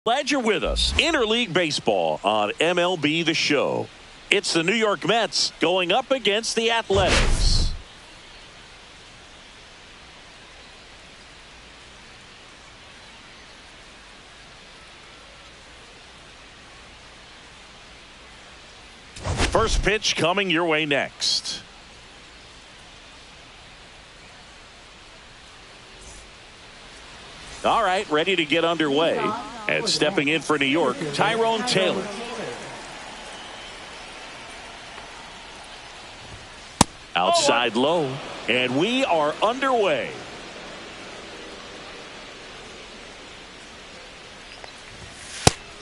Glad you're with us. Interleague Baseball on MLB The Show. It's the New York Mets going up against the Athletics. First pitch coming your way next. All right, ready to get underway. And stepping in for New York, Tyrone Taylor. Outside low, and we are underway.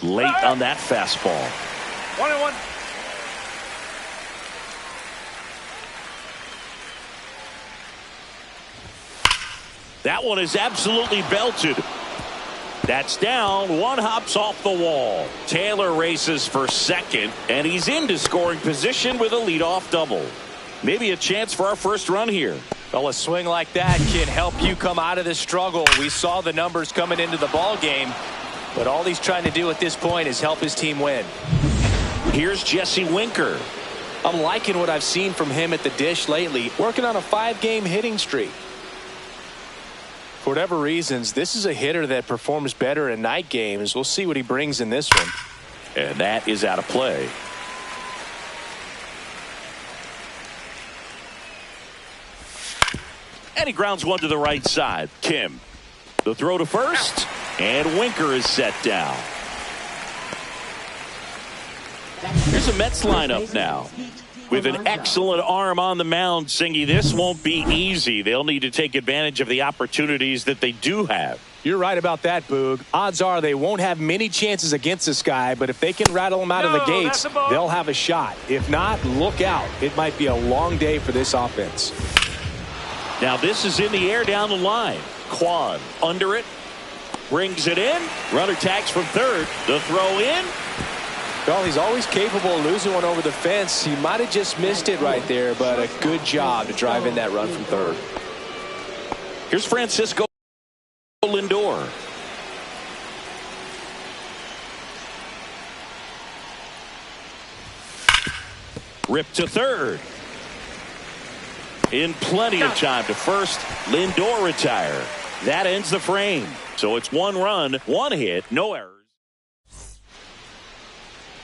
Late on that fastball. 1-1. That one is absolutely belted. That's down. One hops off the wall. Taylor races for second, and he's into scoring position with a leadoff double. Maybe a chance for our first run here. Well, a swing like that can help you come out of this struggle. We saw the numbers coming into the ball game, but all he's trying to do at this point is help his team win. Here's Jesse Winker. I'm liking what I've seen from him at the dish lately, working on a 5-game hitting streak. For whatever reasons, this is a hitter that performs better in night games. We'll see what he brings in this one. And that is out of play. And he grounds one to the right side. Kim. The throw to first. And Winker is set down. Here's a Mets lineup now. With an excellent arm on the mound, Singy, this won't be easy. They'll need to take advantage of the opportunities that they do have. You're right about that, Boog. Odds are they won't have many chances against this guy, but if they can rattle him out of the gates, they'll have a shot. If not, look out. It might be a long day for this offense. Now this is in the air down the line. Kwan under it. Brings it in. Runner tags from third. The throw in. Well, he's always capable of losing one over the fence. He might have just missed it right there, but a good job to drive in that run from third. Here's Francisco Lindor. Ripped to third. In plenty of time to first. Lindor retire. That ends the frame. So it's 1 run, 1 hit, no errors.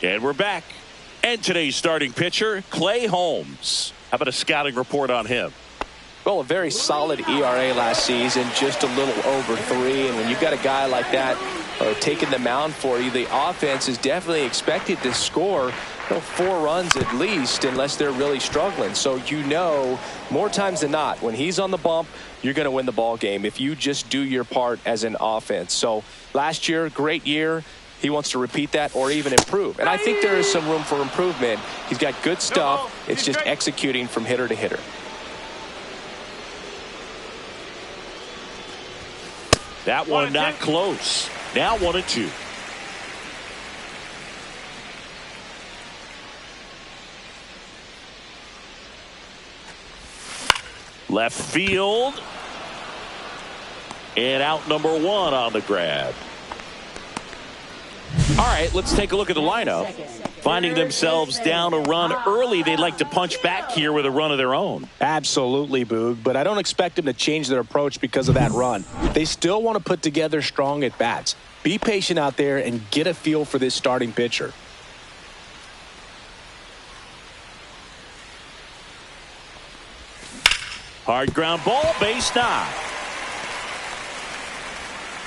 And we're back. And today's starting pitcher, Clay Holmes. How about a scouting report on him? Well, a very solid ERA last season, just a little over 3. And when you've got a guy like that taking the mound for you, the offense is definitely expected to score 4 runs at least, unless they're really struggling. So you know, more times than not, when he's on the bump, you're going to win the ball game if you just do your part as an offense. So last year, great year. He wants to repeat that or even improve. And I think there is some room for improvement. He's got good stuff. It's just executing from hitter to hitter. That one not close. Now 1-2. Left field. And out number 1 on the grab. All right, let's take a look at the lineup. Finding themselves down a run early, they'd like to punch back here with a run of their own. Absolutely, Boog, but I don't expect them to change their approach because of that run. They still want to put together strong at-bats. Be patient out there and get a feel for this starting pitcher. Hard ground ball, base knock.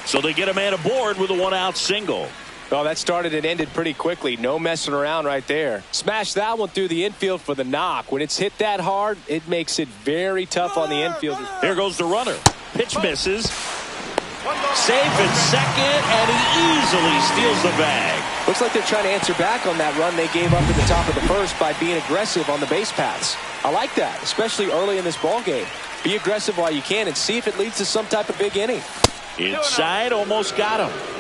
So they get a man aboard with a 1-out single. Well, that started and ended pretty quickly. No messing around right there. Smash that one through the infield for the knock. When it's hit that hard, it makes it very tough on the infielder. There goes the runner. Pitch misses. Safe at second, and he easily steals the bag. Looks like they're trying to answer back on that run they gave up at the top of the first by being aggressive on the base paths. I like that, especially early in this ball game. Be aggressive while you can and see if it leads to some type of big inning. Inside, almost got him.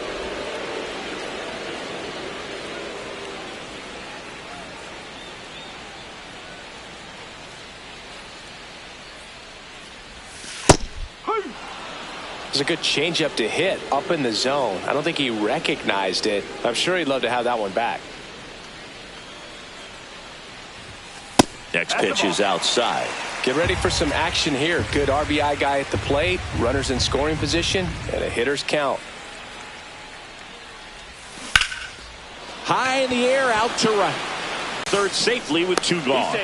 It's a good changeup to hit up in the zone. I don't think he recognized it. I'm sure he'd love to have that one back. Next pitch is outside. Get ready for some action here. Good RBI guy at the plate, runners in scoring position, and a hitter's count. High in the air, out to right. Third safely with 2 gone.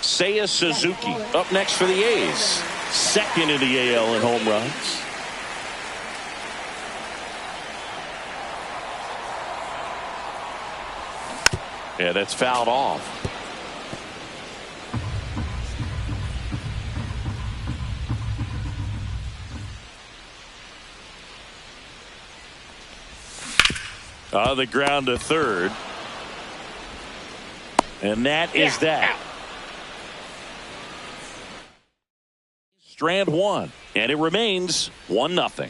Seiya Suzuki up next for the A's. Second in the AL in home runs. Yeah, that's fouled off. On the ground to third. And that is that. Strand 1. And it remains 1-0.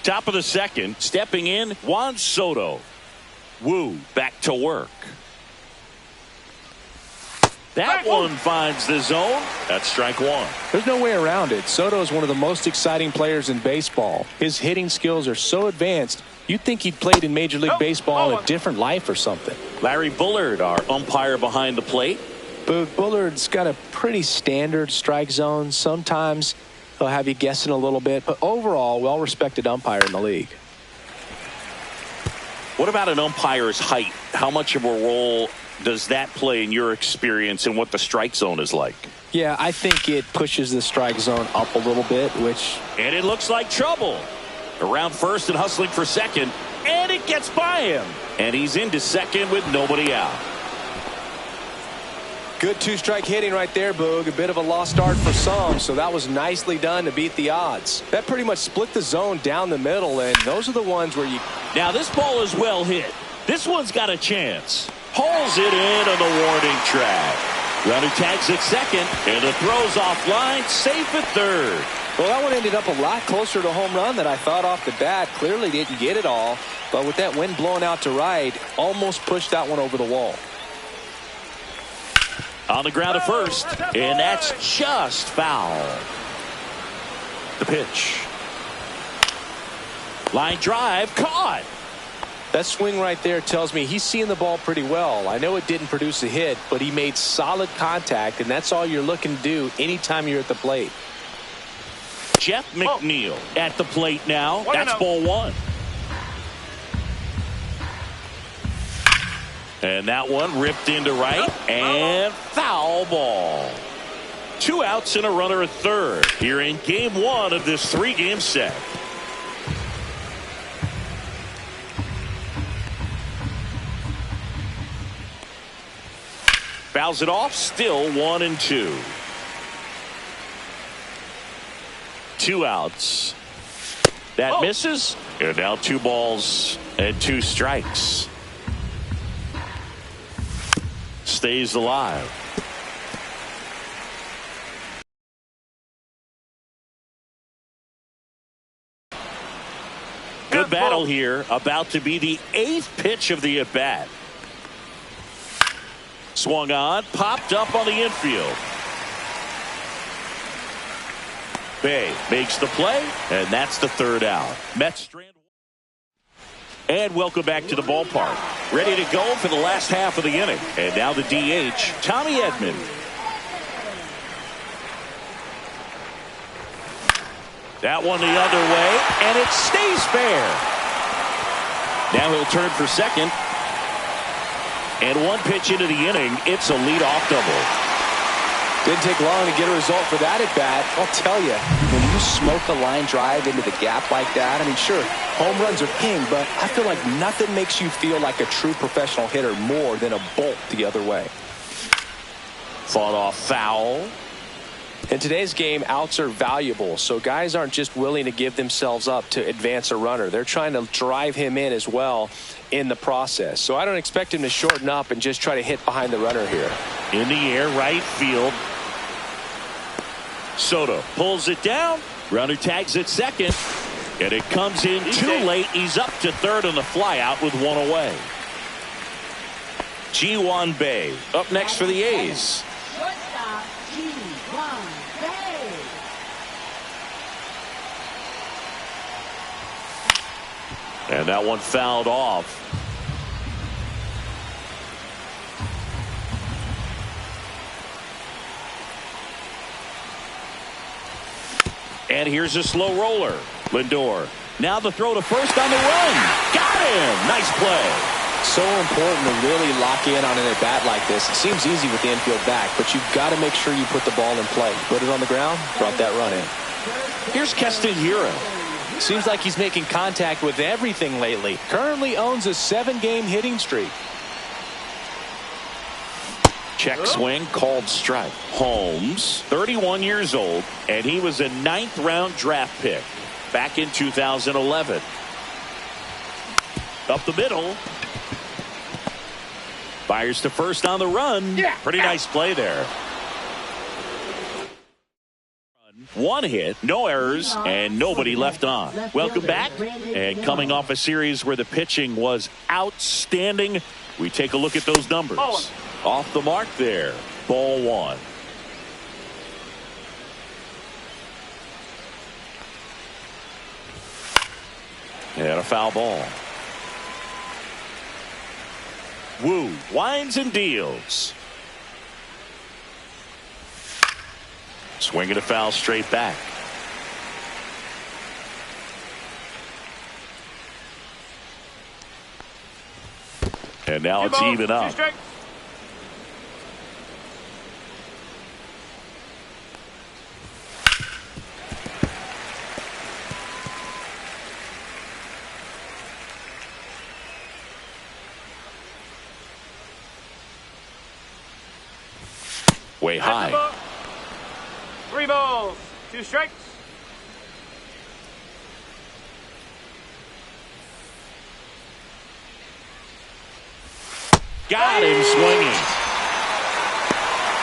Top of the second. Stepping in, Juan Soto. Woo back to work. That one finds the zone. That's strike 1. There's no way around it. Soto is one of the most exciting players in baseball. His hitting skills are so advanced, you'd think he'd played in Major League Baseball in a different life or something. Larry Bullard, our umpire behind the plate. Bullard's got a pretty standard strike zone. Sometimes he'll have you guessing a little bit, but overall, well-respected umpire in the league. What about an umpire's height? How much of a role does that play in your experience and what the strike zone is like? Yeah, I think it pushes the strike zone up a little bit, which... And it looks like trouble. Around first and hustling for second, and it gets by him. And he's into second with nobody out. Good 2-strike hitting right there, Boog. A bit of a lost art for some, so that was nicely done to beat the odds. That pretty much split the zone down the middle, and those are the ones where you... Now this ball is well hit. This one's got a chance. Hauls it in on the warning track. Runner tags at second, and the throw's offline, safe at third. Well, that one ended up a lot closer to home run than I thought off the bat. Clearly didn't get it all, but with that wind blowing out to right, almost pushed that one over the wall. On the ground to first, and that's just foul. The pitch. Line drive, caught. That swing right there tells me he's seeing the ball pretty well. I know it didn't produce a hit, but he made solid contact, and that's all you're looking to do anytime you're at the plate. Jeff McNeil at the plate now. That's ball 1. And that one ripped into right, and foul ball. 2 outs and a runner at third here in game 1 of this 3-game set. Fouls it off, still 1-2. 2 outs. That misses, and now 2 balls and 2 strikes. Stays alive. Good battle here. About to be the 8th pitch of the at-bat. Swung on, popped up on the infield. Bay makes the play, and that's the 3rd out. Mets strand. And welcome back to the ballpark. Ready to go for the last half of the inning. And now the DH, Tommy Edman. That one the other way, and it stays fair. Now he'll turn for second. And 1 pitch into the inning, it's a leadoff double. Didn't take long to get a result for that at bat. I'll tell you, when you smoke a line drive into the gap like that, I mean, sure, home runs are king, but I feel like nothing makes you feel like a true professional hitter more than a bolt the other way. Fought off foul. In today's game, outs are valuable, so guys aren't just willing to give themselves up to advance a runner. They're trying to drive him in as well in the process. So I don't expect him to shorten up and just try to hit behind the runner here. In the air, right field. Soto pulls it down. Runner tags at second. And it comes in too late. He's up to third on the flyout with 1 away. Ji-hwan Bae up next for the A's. Shortstop, Ji-hwan. And that one fouled off. And here's a slow roller. Lindor. Now the throw to first on the run. Got him. Nice play. So important to really lock in on an at-bat like this. It seems easy with the infield back, but you've got to make sure you put the ball in play. Put it on the ground, brought that run in. Here's Keston Hiura. Seems like he's making contact with everything lately. Currently owns a 7-game hitting streak. Check swing, called strike. Holmes, 31 years old, and he was a 9th-round draft pick back in 2011. Up the middle. Fires to first on the run. Pretty nice play there. One hit, no errors, and nobody left on. Welcome back. And coming off a series where the pitching was outstanding, we take a look at those numbers. Off the mark there. Ball one. And a foul ball. Wu winds and deals. Swinging a foul straight back. And now it's even up. Way high. 3 balls, 2 strikes. Got him swinging.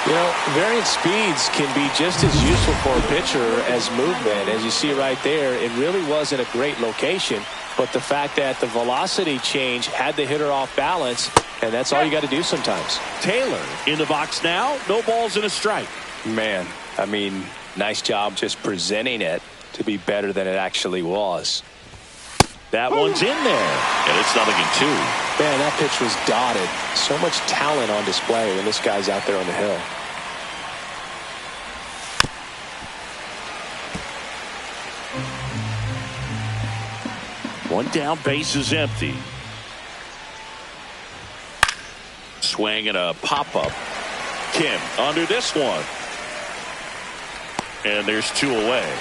You know, variant speeds can be just as useful for a pitcher as movement. As you see right there, it really wasn't a great location, but the fact that the velocity change had the hitter off balance, and that's all you got to do sometimes. Taylor in the box now. No balls and a strike. Man, I mean, nice job just presenting it to be better than it actually was. That one's in there, and it's 0-2. Man, that pitch was dotted. So much talent on display when this guy's out there on the hill. One down, base is empty. Swing and a pop-up. Kim under this one. And there's 2 away.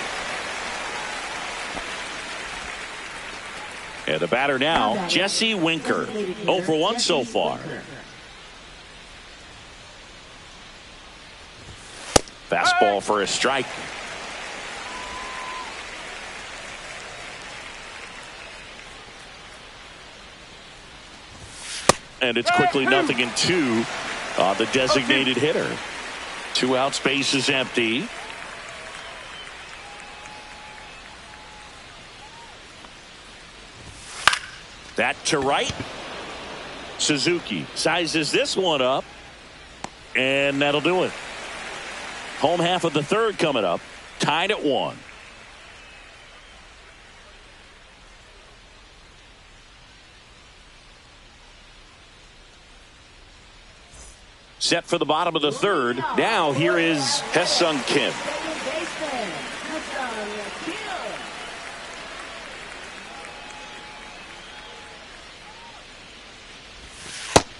And the batter now, Jesse Winker. 0 for 1 so far. Fastball for a strike. And it's quickly 0-2 on the designated hitter. 2 outs, base is empty. That to right. Suzuki sizes this one up. And that'll do it. Home half of the third coming up. Tied at 1. Set for the bottom of the third. Now here is Hae-Sung Kim.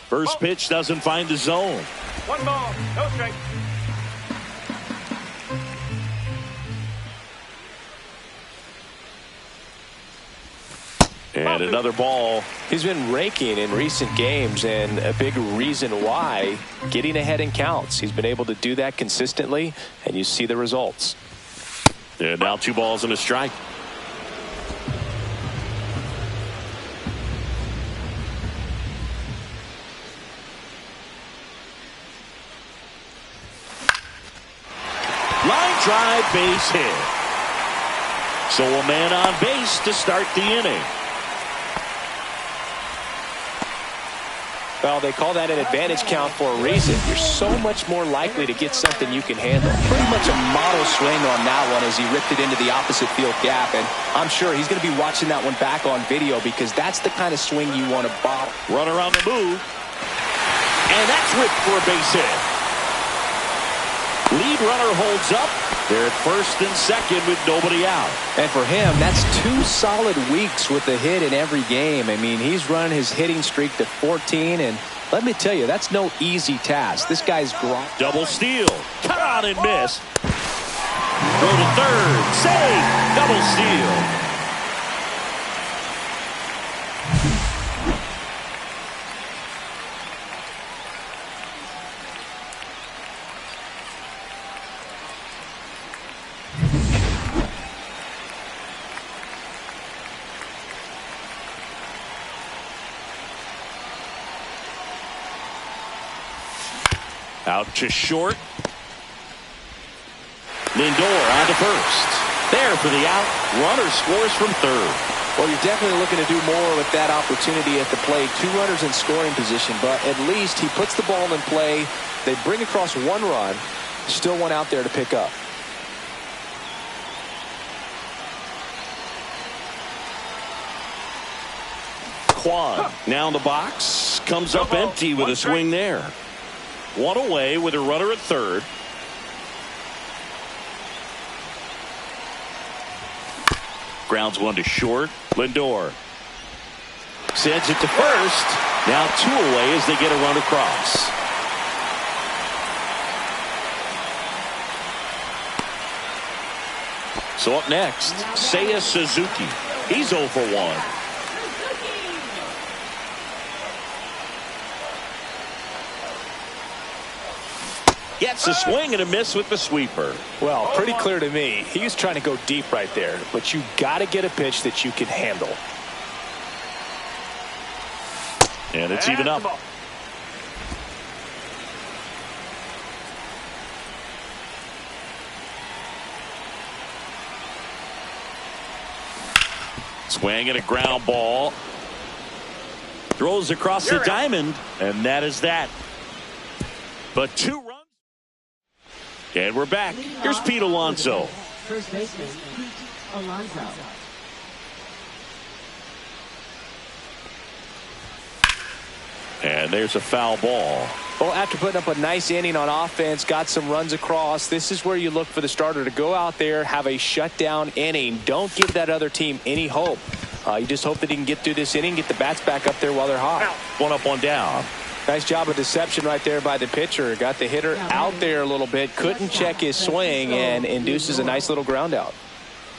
First pitch doesn't find the zone. 1 ball, no strike. And another ball. He's been raking in recent games, and a big reason why, getting ahead in counts. He's been able to do that consistently, and you see the results. And now 2 balls and a strike. Line drive, base hit. So a man on base to start the inning. Well, they call that an advantage count for a reason. You're so much more likely to get something you can handle. Pretty much a model swing on that one as he ripped it into the opposite field gap. And I'm sure he's going to be watching that one back on video because that's the kind of swing you want to bottle. Runner on the move. And that's ripped for a base hit. Lead runner holds up. They're at first and second with nobody out. And for him, that's 2 solid weeks with a hit in every game. I mean, he's run his hitting streak to 14, and let me tell you, that's no easy task. This guy's grind. Double steal. Cut on and miss. Throw to third. Save. Double steal. Out to short. Lindor on to first. There for the out. Runner scores from third. Well, you're definitely looking to do more with that opportunity at the plate. 2 runners in scoring position, but at least he puts the ball in play. They bring across 1 run. Still one out there to pick up. Quan now in the box. Comes up empty with a swing there. 1 away with a runner at third. Grounds 1 to short. Lindor sends it to first. Now 2 away as they get a run across. So up next, Seiya Suzuki. He's 0 for 1. Gets a swing and a miss with the sweeper. Well, pretty clear to me. He was trying to go deep right there, but you got to get a pitch that you can handle. And it's even up. Swing and a ground ball. Throws across the diamond, and that is that. But 2 runs. And we're back. Here's Pete Alonso. First baseman, Pete Alonso. And there's a foul ball. Well, after putting up a nice inning on offense, got some runs across, this is where you look for the starter to go out there, have a shutdown inning. Don't give that other team any hope. You just hope that he can get through this inning, get the bats back up there while they're hot. 1 up, 1 down. Nice job of deception right there by the pitcher. Got the hitter out there a little bit. Couldn't check his swing and induces a nice little ground out.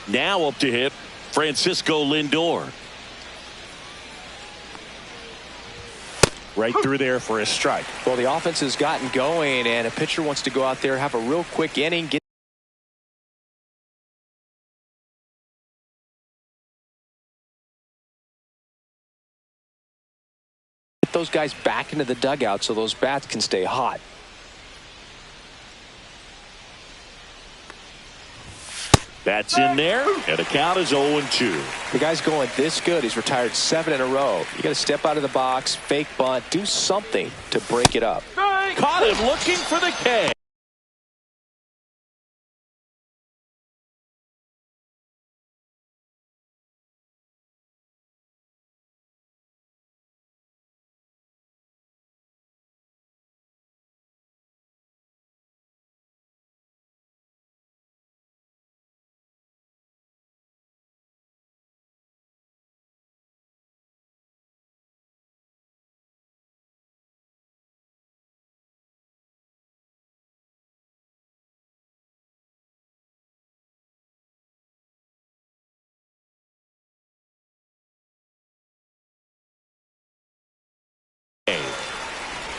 Now up to hit Francisco Lindor. Right through there for a strike. Well, the offense has gotten going, and a pitcher wants to go out there, have a real quick inning, get those guys back into the dugout so those bats can stay hot. That's in there, and the count is 0-2. The guy's going this good. He's retired 7 in a row. You got to step out of the box, fake bunt, do something to break it up. Caught him looking for the K.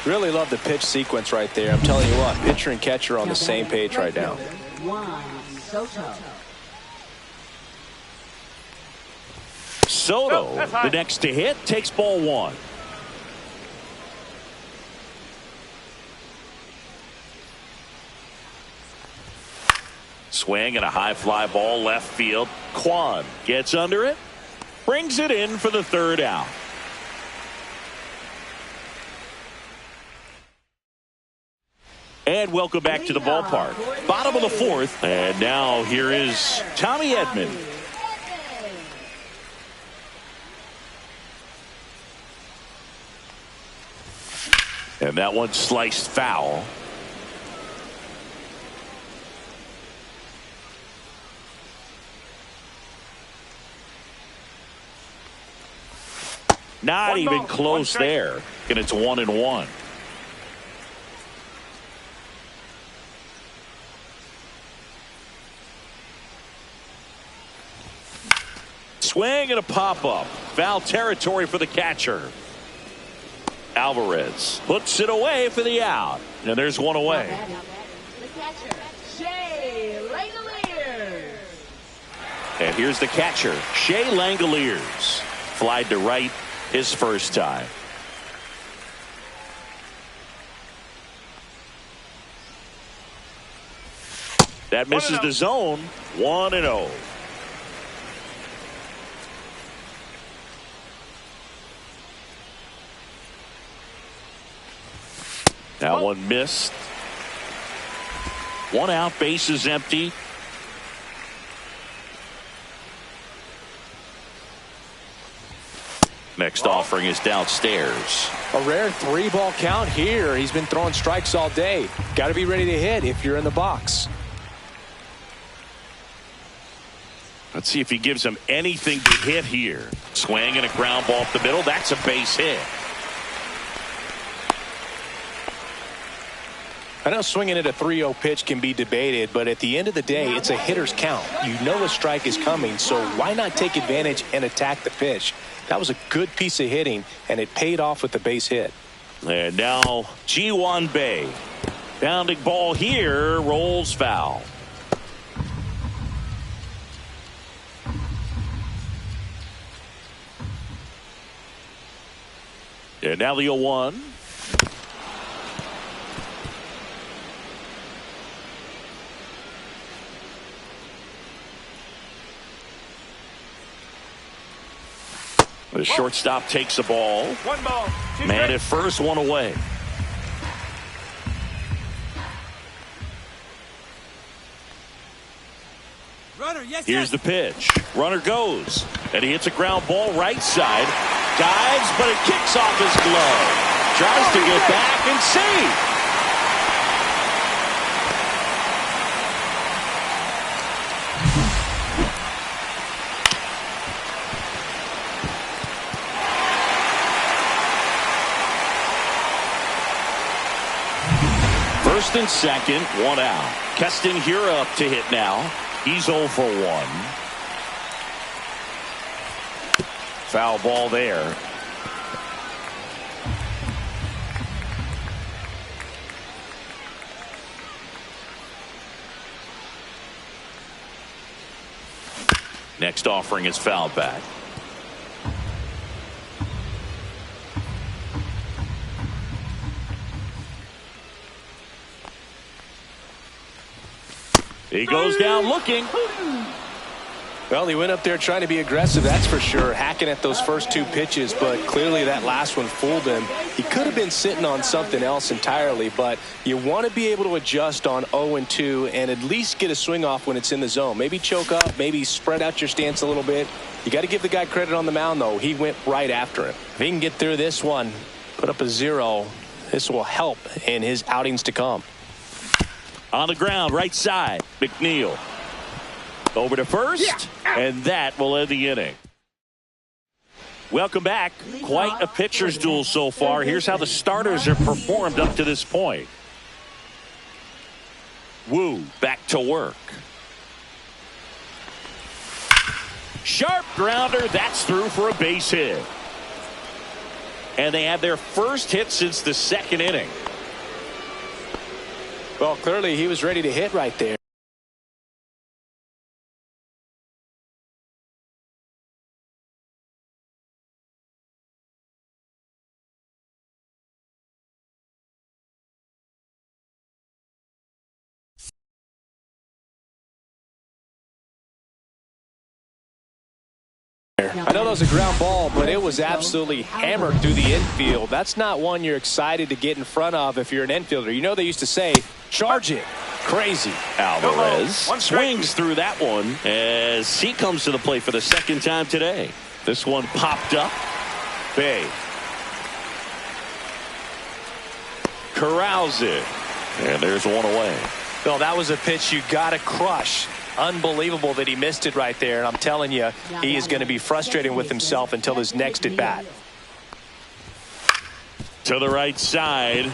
Really love the pitch sequence right there. I'm telling you what, pitcher and catcher on the same page right now. Soto, the next to hit, takes ball 1. Swing and a high fly ball left field. Quan gets under it, brings it in for the 3rd out. And welcome back to the ballpark. Bottom of the fourth. And now here is Tommy Edman. And that one sliced foul. Not even close there. And it's 1-1. Swing and a pop-up. Foul territory for the catcher. Alvarez puts it away for the out. And there's one away. The catcher, Shea Langoliers. And here's the catcher, Shea Langoliers. Flied to right his first time. That misses the zone. 1-0. That one missed. One out, base is empty. Next offering is downstairs. A rare 3-ball count here. He's been throwing strikes all day. Got to be ready to hit if you're in the box. Let's see if he gives him anything to hit here. Swing and a ground ball up the middle. That's a base hit. I know swinging at a 3-0 pitch can be debated, but at the end of the day, it's a hitter's count. You know a strike is coming, so why not take advantage and attack the pitch? That was a good piece of hitting, and it paid off with the base hit. And now Ji-hwan Bae. Bounding ball here, rolls foul. And now the 0-1. The shortstop takes the ball. 1 ball, 2 Man strikes. at first, one away. Runner, yes, Here's the pitch. Runner goes. And he hits a ground ball right side. Dives, but it kicks off his glove. Tries to get back and see. First and second, one out. Keston here up to hit now. He's 0 for 1. Foul ball there. Next offering is fouled back. He goes down looking. Well, he went up there trying to be aggressive, that's for sure, hacking at those first 2 pitches, but clearly that last one fooled him. He could have been sitting on something else entirely, but you want to be able to adjust on 0-2 and at least get a swing off when it's in the zone. Maybe choke up, maybe spread out your stance a little bit. You got to give the guy credit on the mound, though. He went right after him. If he can get through this one, put up a 0, this will help in his outings to come. On the ground, right side, McNeil. Over to first, and that will end the inning. Welcome back. Quite a pitcher's duel so far. Here's how the starters have performed up to this point. Wu back to work. Sharp grounder, that's through for a base hit. And they had their first hit since the second inning. Well, clearly he was ready to hit right there. I know that was a ground ball, but it was absolutely hammered through the infield. That's not one you're excited to get in front of if you're an infielder. You know they used to say, charge it. Crazy. Alvarez swings through that one as he comes to the plate for the second time today. This one popped up. Bay corrals it. And there's one away. Well, that was a pitch you got to crush. Unbelievable that he missed it right there. And I'm telling you, he is going to be frustrated with himself until his next at bat. To the right side.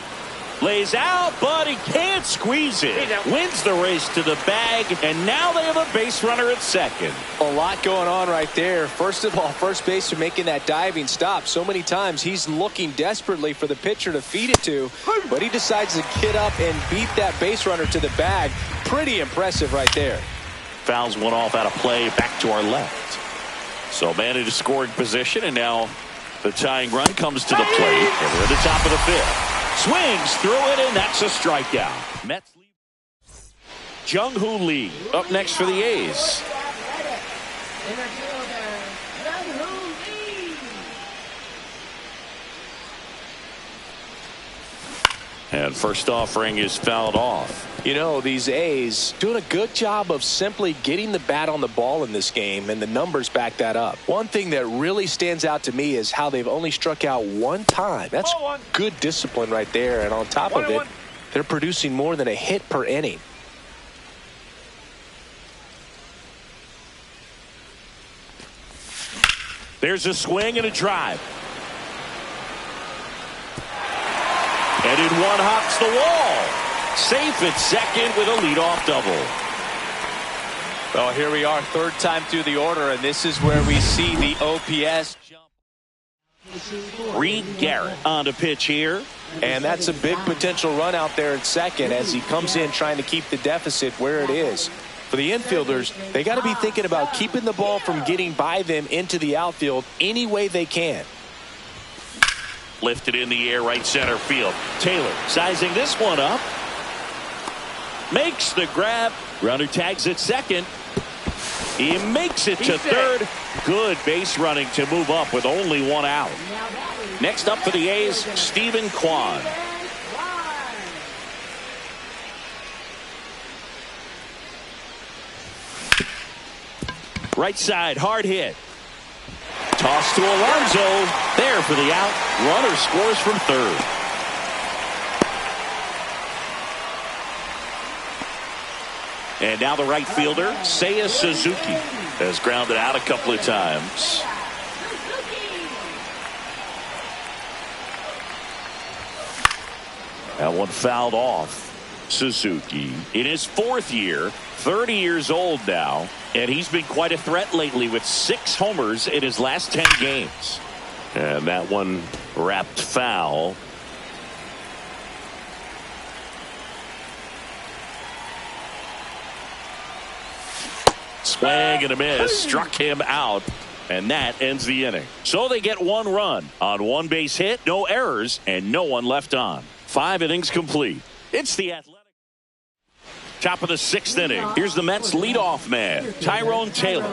Lays out, but he can't squeeze it. Wins the race to the bag, and now they have a base runner at second. A lot going on right there. First of all, first baseman making that diving stop. So many times he's looking desperately for the pitcher to feed it to, but he decides to get up and beat that base runner to the bag. Pretty impressive right there. Fouls one off out of play, back to our left. So man in a scoring position, and now the tying run comes to the plate, and we're at the top of the fifth. Swings through it, and that's a strikeout. Mets lead. Jung-Hoo Lee up next for the A's. And first offering is fouled off. You know, these A's doing a good job of simply getting the bat on the ball in this game, and the numbers back that up. One thing that really stands out to me is how they've only struck out one time. That's good discipline right there, and on top of it, they're producing more than a hit per inning. There's a swing and a drive. And in one hops the wall. Safe at second with a leadoff double. Well, here we are, third time through the order, and this is where we see the OPS jump. Reed Garrett on to pitch here. And that's a big potential run out there at second as he comes in trying to keep the deficit where it is. For the infielders, they got to be thinking about keeping the ball from getting by them into the outfield any way they can. Lifted in the air, right center field. Taylor sizing this one up. Makes the grab. Runner tags at second. He makes it to third. Good base running to move up with only one out. Next up for the A's, Stephen Kwan. Right side, hard hit. Toss to Alonso. There for the out. Runner scores from third. And now the right fielder, Seiya Suzuki, has grounded out a couple of times. That one fouled off. Suzuki in his fourth year, 30 years old now, and he's been quite a threat lately with 6 homers in his last 10 games. And that one wrapped foul. Swing and a miss, struck him out, and that ends the inning. So they get one run on one base hit, no errors, and no one left on. 5 innings complete. It's the Athletic. Top of the 6th inning. Here's the Mets leadoff man, Tyrone Taylor.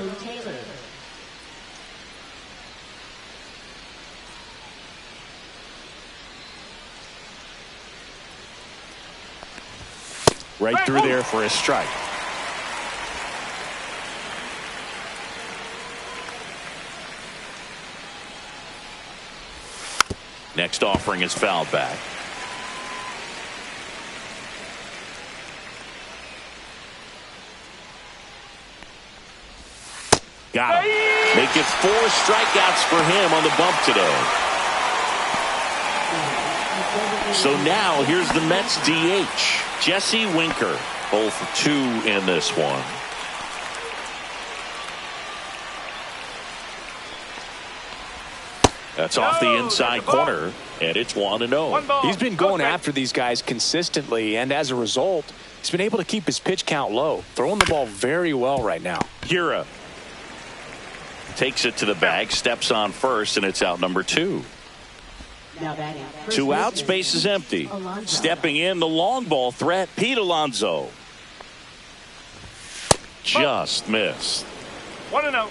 Right through there for a strike. Next offering is fouled back. Got him. Make it 4 strikeouts for him on the bump today. So now here's the Mets DH, Jesse Winker. 0 for 2 in this one. That's off the inside corner, and it's 1-0. He's been going after these guys consistently, and as a result, he's been able to keep his pitch count low, throwing the ball very well right now. Pura takes it to the bag, steps on first, and it's out number 2. 2 outs, base is empty. Stepping in, the long ball threat, Pete Alonso. Just missed. 1-0.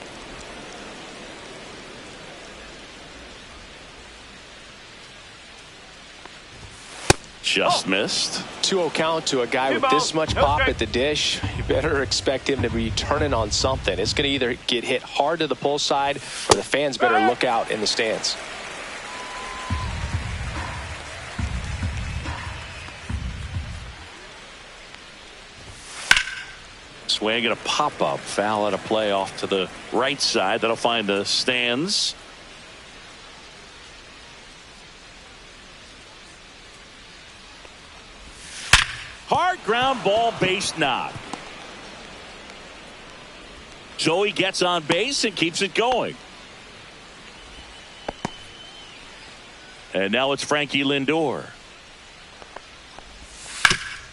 Just missed. 2-0 count to a guy with this much pop at the dish. You better expect him to be turning on something. It's going to either get hit hard to the pull side or the fans better look out in the stands. Swing and a pop-up. Foul at a play off to the right side. That'll find the stands. Hard ground ball, base knock. Joey gets on base and keeps it going. And now it's Frankie Lindor.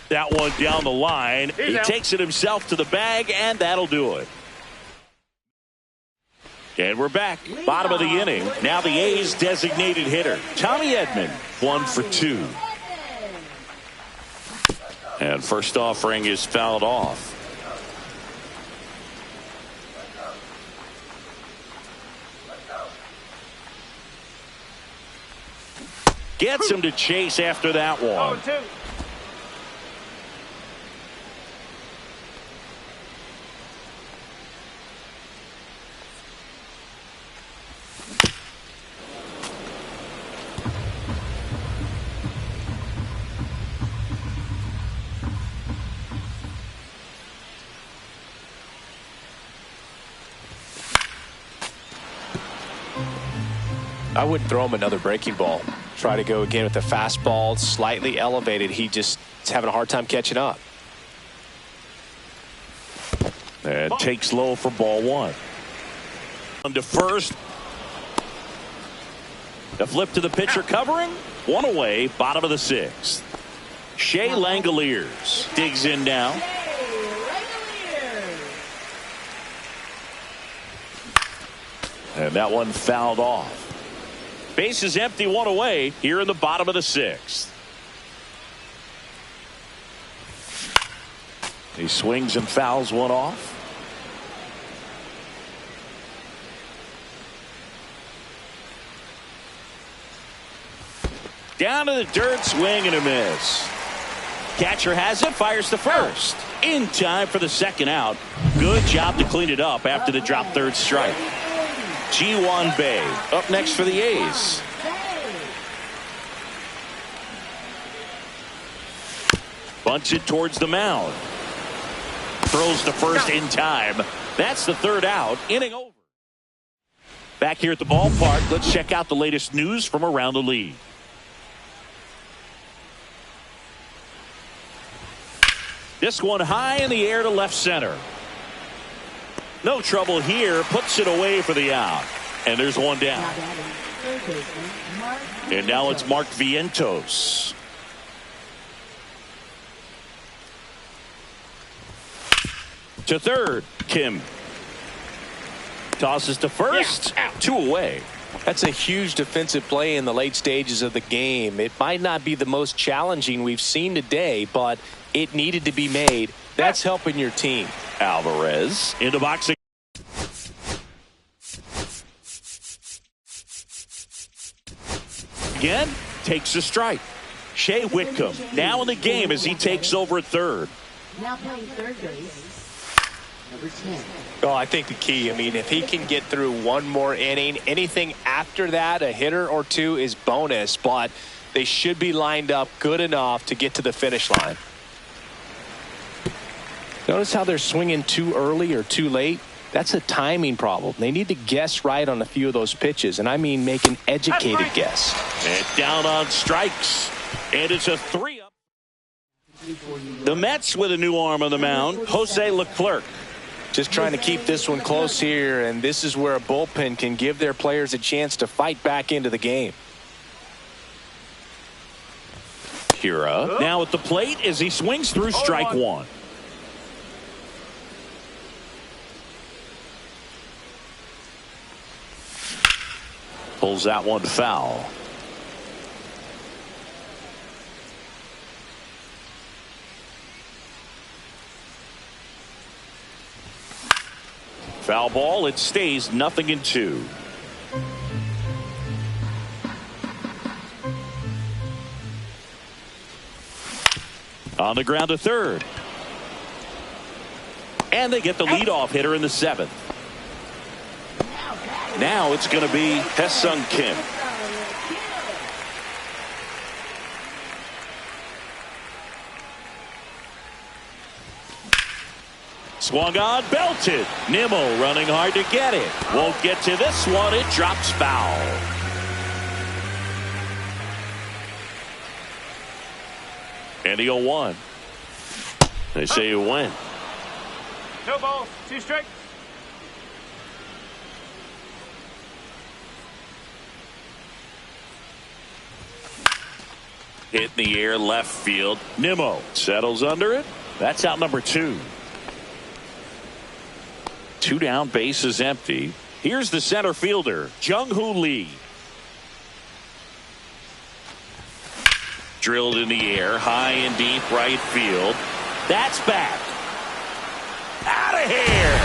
That one down the line. He takes it himself to the bag, and that'll do it. And we're back. Bottom of the inning. Now the A's designated hitter, Tommy Edman, 1 for 2. And first offering is fouled off. Gets him to chase after that one. I wouldn't throw him another breaking ball. Try to go again with the fastball, slightly elevated. He just is having a hard time catching up. And takes low for ball 1. On to first. The flip to the pitcher covering. 1 away, bottom of the 6th. Shea Langoliers digs in now. And that one fouled off. Base is empty, 1 away here in the bottom of the 6th. He swings and fouls one off. Down to the dirt, swing and a miss. Catcher has it, fires to first. In time for the second out. Good job to clean it up after the drop third strike. Ji-hwan up next for the A's. Bunts it towards the mound. Throws to first in time. That's the third out. Inning over. Back here at the ballpark, let's check out the latest news from around the league. This one high in the air to left center. No trouble here. Puts it away for the out. And there's one down. And now it's Mark Vientos. To third, Kim. Tosses to first. Out. 2 away. That's a huge defensive play in the late stages of the game. It might not be the most challenging we've seen today, but it needed to be made. That's helping your team. Alvarez into boxing. Again, takes a strike. Shea Whitcomb now in the game as he takes over at third. Now playing third base, number 10. Oh, I think the key, if he can get through one more inning, anything after that, a hitter or two is bonus, but they should be lined up good enough to get to the finish line. Notice how they're swinging too early or too late? That's a timing problem. They need to guess right on a few of those pitches, and I mean make an educated guess. And down on strikes, and it's a 3-up. The Mets with a new arm on the mound, Jose Leclerc. Just trying to keep this one close here, and this is where a bullpen can give their players a chance to fight back into the game. Hira now at the plate as he swings through strike 1. Pulls that one foul. Foul ball. It stays 0-2. On the ground to third. And they get the leadoff hitter in the seventh. Now it's going to be Hae-Sung Kim. Swung on, belted. Nimmo running hard to get it. Won't get to this one. It drops foul. And the 0-1. They say you win. 2 balls, 2 strikes. Hit in the air, left field. Nimmo settles under it. That's out number 2. 2 down, bases empty. Here's the center fielder, Jung-Hoo Lee. Drilled in the air, high and deep right field. That's back. Out of here.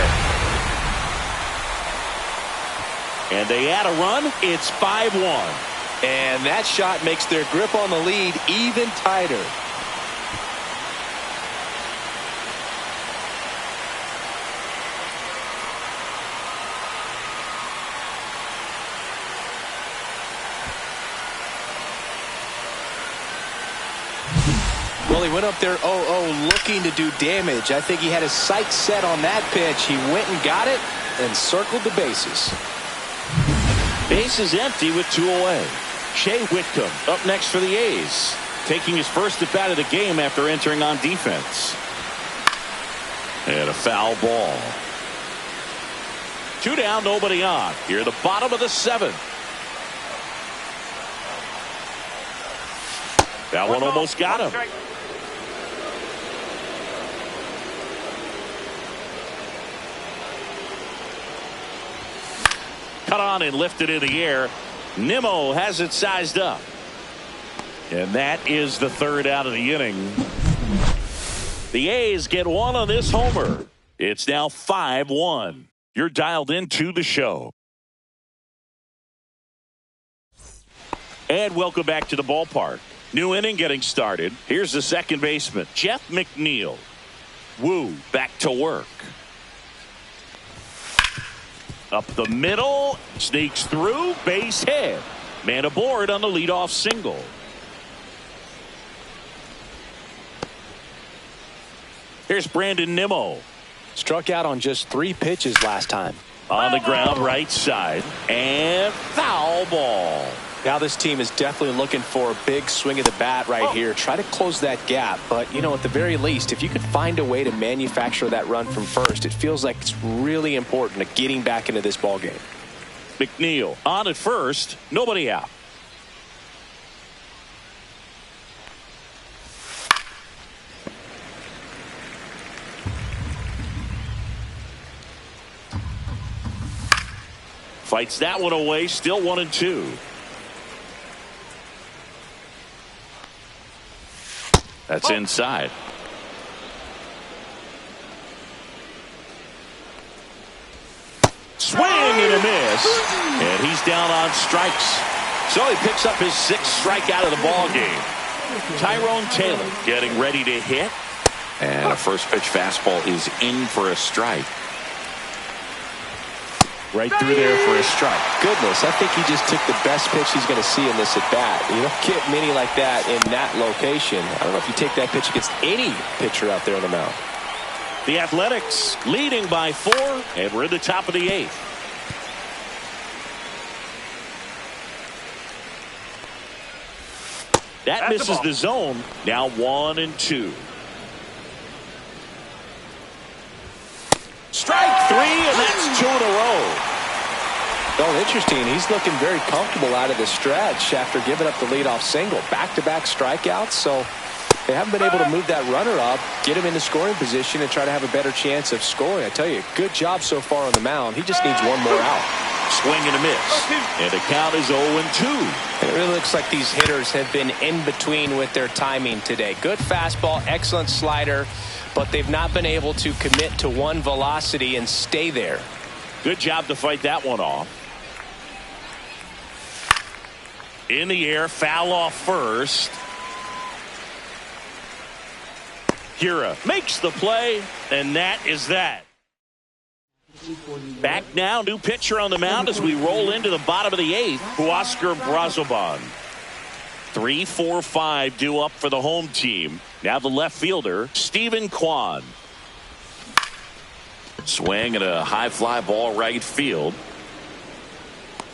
And they add a run. It's 5-1. And that shot makes their grip on the lead even tighter. Well, he went up there 0-0 looking to do damage. I think he had his sights set on that pitch. He went and got it and circled the bases. Bases empty with 2 away. Shea Whitcomb up next for the A's, taking his first at bat of the game after entering on defense. And a foul ball. 2 down, nobody on. Here at the bottom of the 7th. That one almost got him. Cut on and lifted in the air. Nimmo has it sized up. And that is the 3rd out of the inning. The A's get 1 on this homer. It's now 5-1. You're dialed into the show. And welcome back to the ballpark. New inning getting started. Here's the second baseman, Jeff McNeil. Wu back to work. Up the middle, sneaks through, base hit. Man aboard on the leadoff single. Here's Brandon Nimmo. Struck out on just 3 pitches last time. On the ground, right side. And foul ball. Now this team is definitely looking for a big swing of the bat right here. Try to close that gap. But, you know, at the very least, if you could find a way to manufacture that run from first, it feels like it's really important to getting back into this ball game. McNeil on at first. Nobody out. Fights that one away. Still 1-2. That's inside. Swing and a miss. And he's down on strikes. So he picks up his 6th strikeout of the ball game. Tyrone Taylor getting ready to hit. And a first pitch fastball is in for a strike. Right through there for a strike. Goodness, I think he just took the best pitch he's going to see in this at bat. You don't get many like that in that location. I don't know if you take that pitch against any pitcher out there on the mound. The Athletics leading by 4, and we're in the top of the 8th. That misses the zone. Now 1-2. Strike 3, and that's 2 in a row. Oh, interesting. He's looking very comfortable out of the stretch after giving up the leadoff single. Back-to-back strikeouts, so they haven't been able to move that runner up, get him into scoring position, and try to have a better chance of scoring. I tell you, good job so far on the mound. He just needs one more out. Swing and a miss. And the count is 0-2. And it really looks like these hitters have been in between with their timing today. Good fastball, excellent slider, but they've not been able to commit to one velocity and stay there. Good job to fight that one off. In the air, foul off first. Segura makes the play, and that is that. Back now, new pitcher on the mound as we roll into the bottom of the 8th, Huascar Brazoban. 3-4-5 due up for the home team. Now the left fielder, Stephen Kwan. Swing and a high fly ball right field.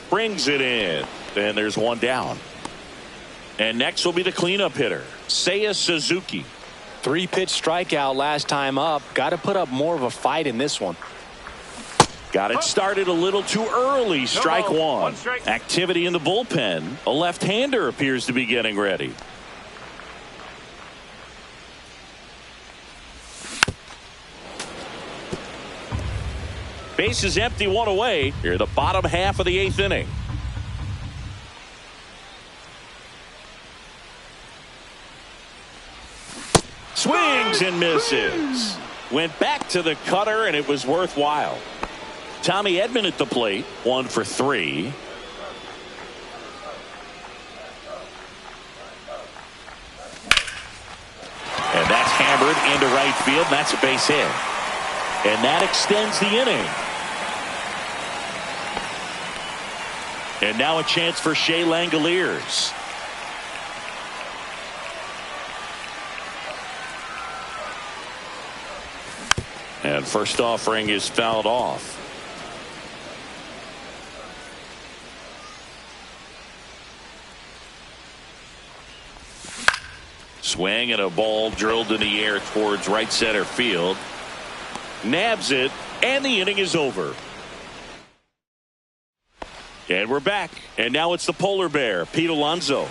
Brings it in. And there's one down. And next will be the cleanup hitter, Seiya Suzuki. 3-pitch strikeout last time up. Got to put up more of a fight in this one. Got it started a little too early. Strike one. Strike. Activity in the bullpen. A left-hander appears to be getting ready. Base is empty, one away. Here, the bottom half of the 8th inning. Swings and misses. Went back to the cutter, and it was worthwhile. Tommy Edman at the plate, 1 for 3. And that's hammered into right field, and that's a base hit. And that extends the inning. And now a chance for Shea Langoliers. And first offering is fouled off. Swing and a ball drilled in the air towards right center field. Nabs it, and the inning is over. And we're back. And now it's the polar bear, Pete Alonso.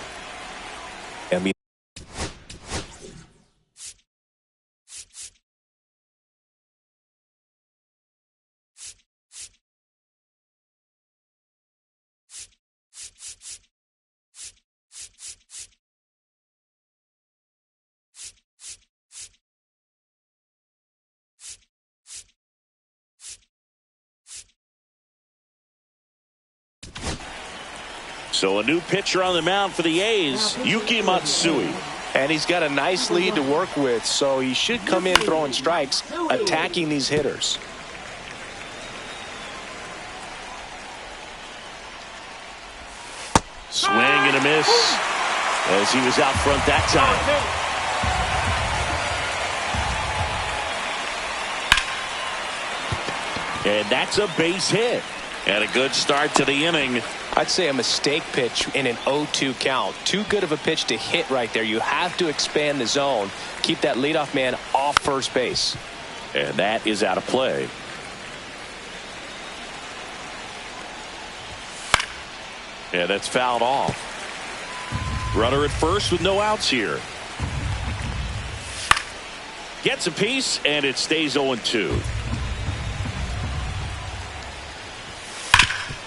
So a new pitcher on the mound for the A's, Yuki Matsui. And he's got a nice lead to work with, so he should come in throwing strikes, attacking these hitters. Swing and a miss as he was out front that time. And that's a base hit. And a good start to the inning. I'd say a mistake pitch in an 0-2 count. Too good of a pitch to hit right there. You have to expand the zone. Keep that leadoff man off first base. And that is out of play. And that's fouled off. Runner at first with no outs here. Gets a piece, and it stays 0-2.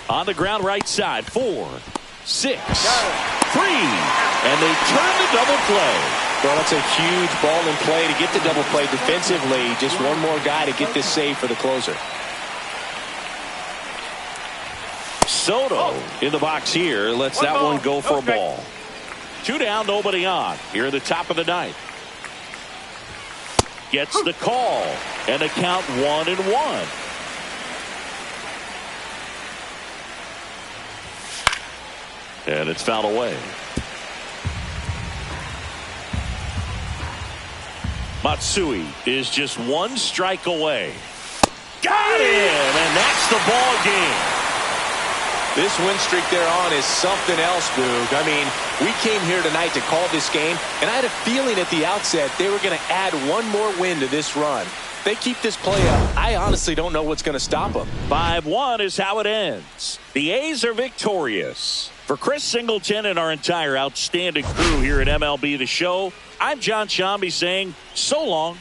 On the ground right side, 4, 6, 3, and they turn the double play. Well, that's a huge ball in play to get the double play defensively. Just one more guy to get this save for the closer. Soto in the box here. Lets that one go for a ball. 2 down, nobody on. Here at the top of the 9th. Gets the call, and the count 1-1. And it's fouled away. Matsui is just 1 strike away. Got him! And that's the ball game. This win streak they're on is something else, Boog. I mean, we came here tonight to call this game, and I had a feeling at the outset they were going to add one more win to this run. If they keep this play up, I honestly don't know what's going to stop them. 5-1 is how it ends. The A's are victorious. For Chris Singleton and our entire outstanding crew here at MLB The Show, I'm John Shambi saying so long.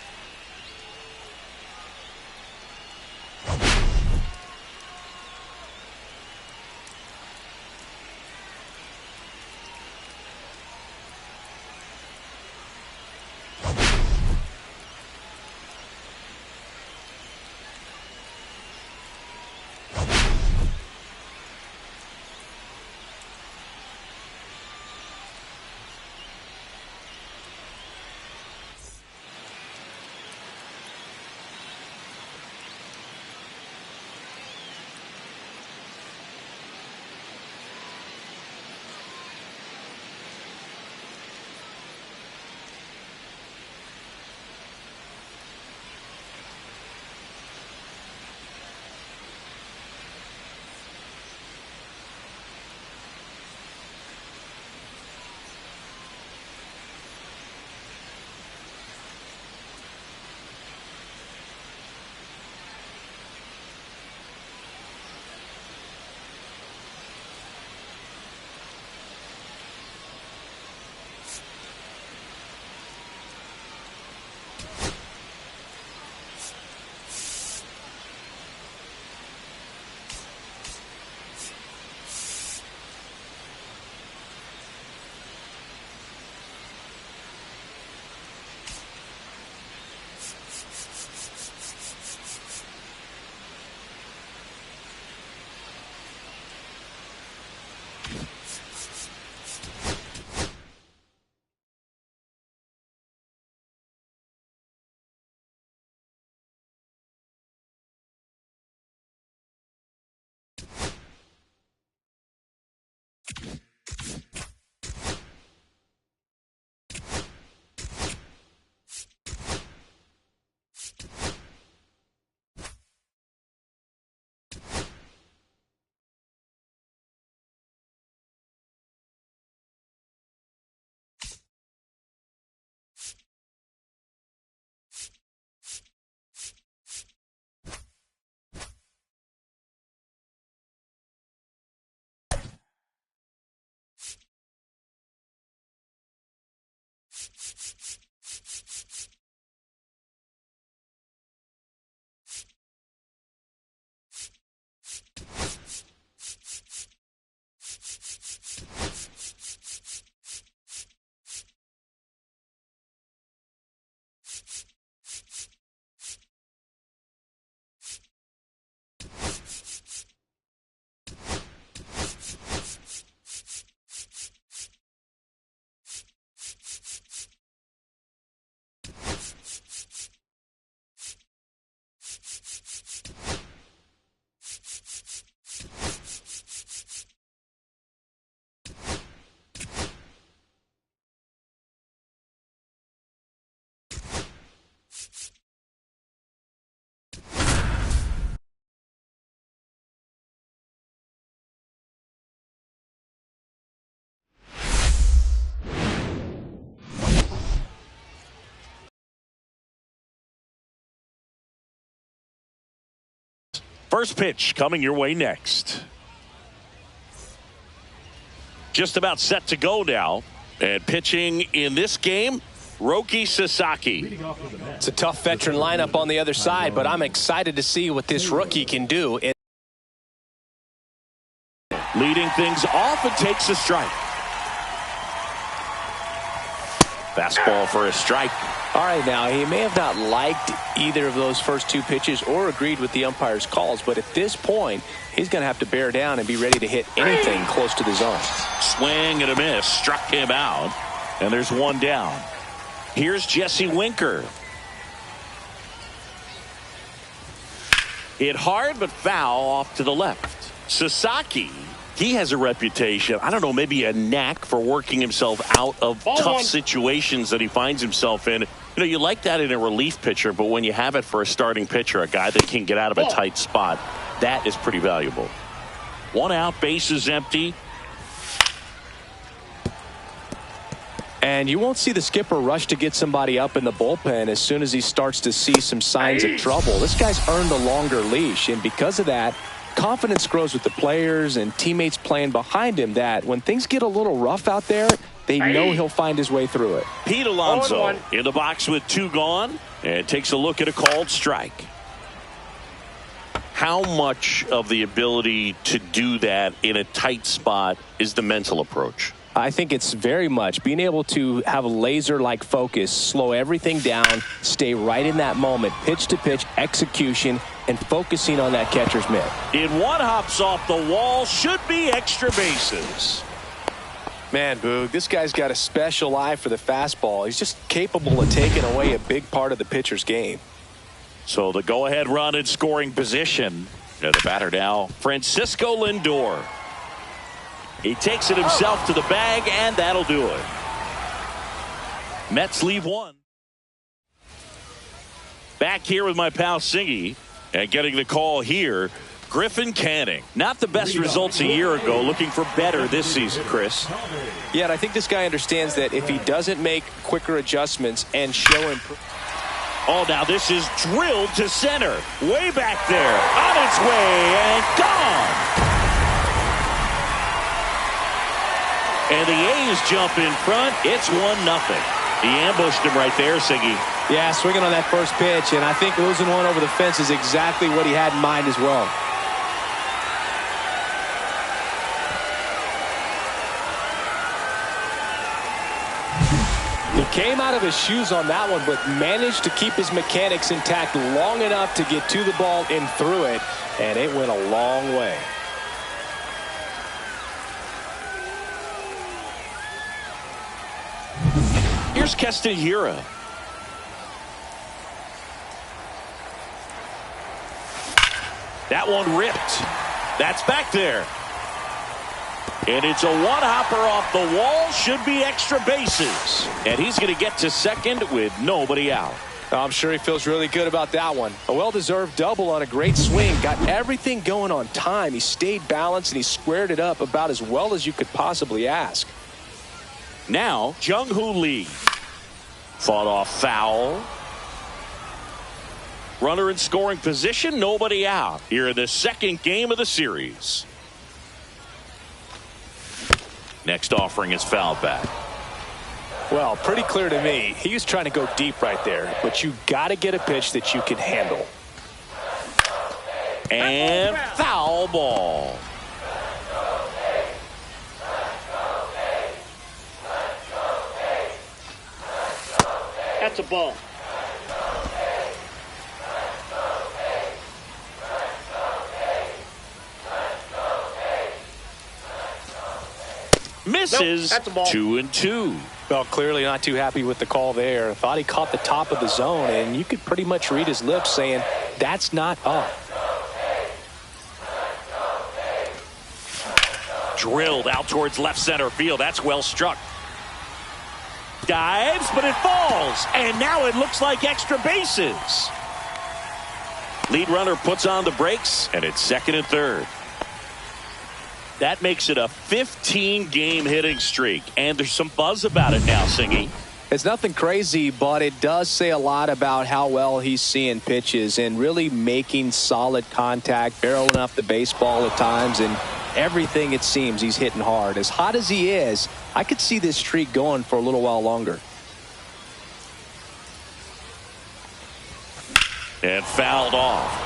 First pitch coming your way next. Just about set to go now. And pitching in this game, Roki Sasaki. It's a tough veteran lineup on the other side, but I'm excited to see what this rookie can do. Leading things off and takes a strike. Fastball for a strike. All right, now, he may have not liked either of those first two pitches or agreed with the umpire's calls, but at this point, he's going to have to bear down and be ready to hit anything close to the zone. Swing and a miss. Struck him out. And there's one down. Here's Jesse Winker. Hit hard but foul off to the left. Sasaki, he has a reputation, I don't know, maybe a knack for working himself out of tough situations that he finds himself in. You know, you like that in a relief pitcher, but when you have it for a starting pitcher, a guy that can get out of a tight spot, that is pretty valuable. One out, bases empty. And you won't see the skipper rush to get somebody up in the bullpen as soon as he starts to see some signs of trouble. This guy's earned a longer leash, and because of that, confidence grows with the players and teammates playing behind him, that when things get a little rough out there, they know he'll find his way through it. Pete Alonso in the box with two gone and takes a look at a called strike. How much of the ability to do that in a tight spot is the mental approach? I think it's very much being able to have a laser-like focus, slow everything down, stay right in that moment, pitch-to-pitch execution, and focusing on that catcher's mitt. In one, hops off the wall, should be extra bases. Man, Boog, this guy's got a special eye for the fastball. He's just capable of taking away a big part of the pitcher's game. So the go-ahead run in scoring position. And the batter now, Francisco Lindor. He takes it himself to the bag, and that'll do it. Mets leave one. Back here with my pal Singy, and getting the call here, Griffin Canning. Not the best results a year ago, looking for better this season, Chris. Yeah, and I think this guy understands that if he doesn't make quicker adjustments and show improvement. Oh, now this is drilled to center. Way back there. On its way and gone. And the A's jump in front. It's 1-0. He ambushed him right there, Siggy. Yeah, swinging on that first pitch, and I think losing one over the fence is exactly what he had in mind as well. He came out of his shoes on that one, but managed to keep his mechanics intact long enough to get to the ball and through it, and it went a long way. Here's Keston Hiura. That one ripped. That's back there. And it's a one-hopper off the wall. Should be extra bases. And he's going to get to second with nobody out. I'm sure he feels really good about that one. A well-deserved double on a great swing. Got everything going on time. He stayed balanced, and he squared it up about as well as you could possibly ask. Now, Jung-Hoo Lee. Fought off foul. Runner in scoring position, nobody out. Here in the second game of the series. Next offering is fouled back. Well, pretty clear to me. He was trying to go deep right there, but you got to get a pitch that you can handle. And foul ball. That's a ball. Misses. Nope, that's a ball. 2-2. Well, clearly not too happy with the call there. Thought he caught the top of the zone, and you could pretty much read his lips saying, that's not up. Drilled out towards left center field. That's well struck. Dives, but it falls. And now it looks like extra bases. Lead runner puts on the brakes, and it's second and third. That makes it a 15-game hitting streak. And there's some buzz about it now, Singy. It's nothing crazy, but it does say a lot about how well he's seeing pitches and really making solid contact, barreling up the baseball at times, and everything it seems he's hitting hard. As hot as he is, I could see this streak going for a little while longer. And fouled off.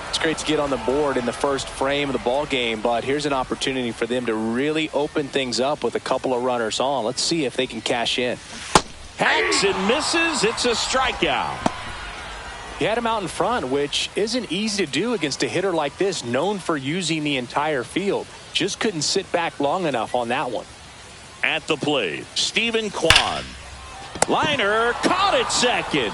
It's great to get on the board in the first frame of the ball game, but here's an opportunity for them to really open things up with a couple of runners on. Let's see if they can cash in. Hacks and misses. It's a strikeout. He had him out in front, which isn't easy to do against a hitter like this, known for using the entire field. Just couldn't sit back long enough on that one. At the plate, Stephen Kwan. Liner caught at second.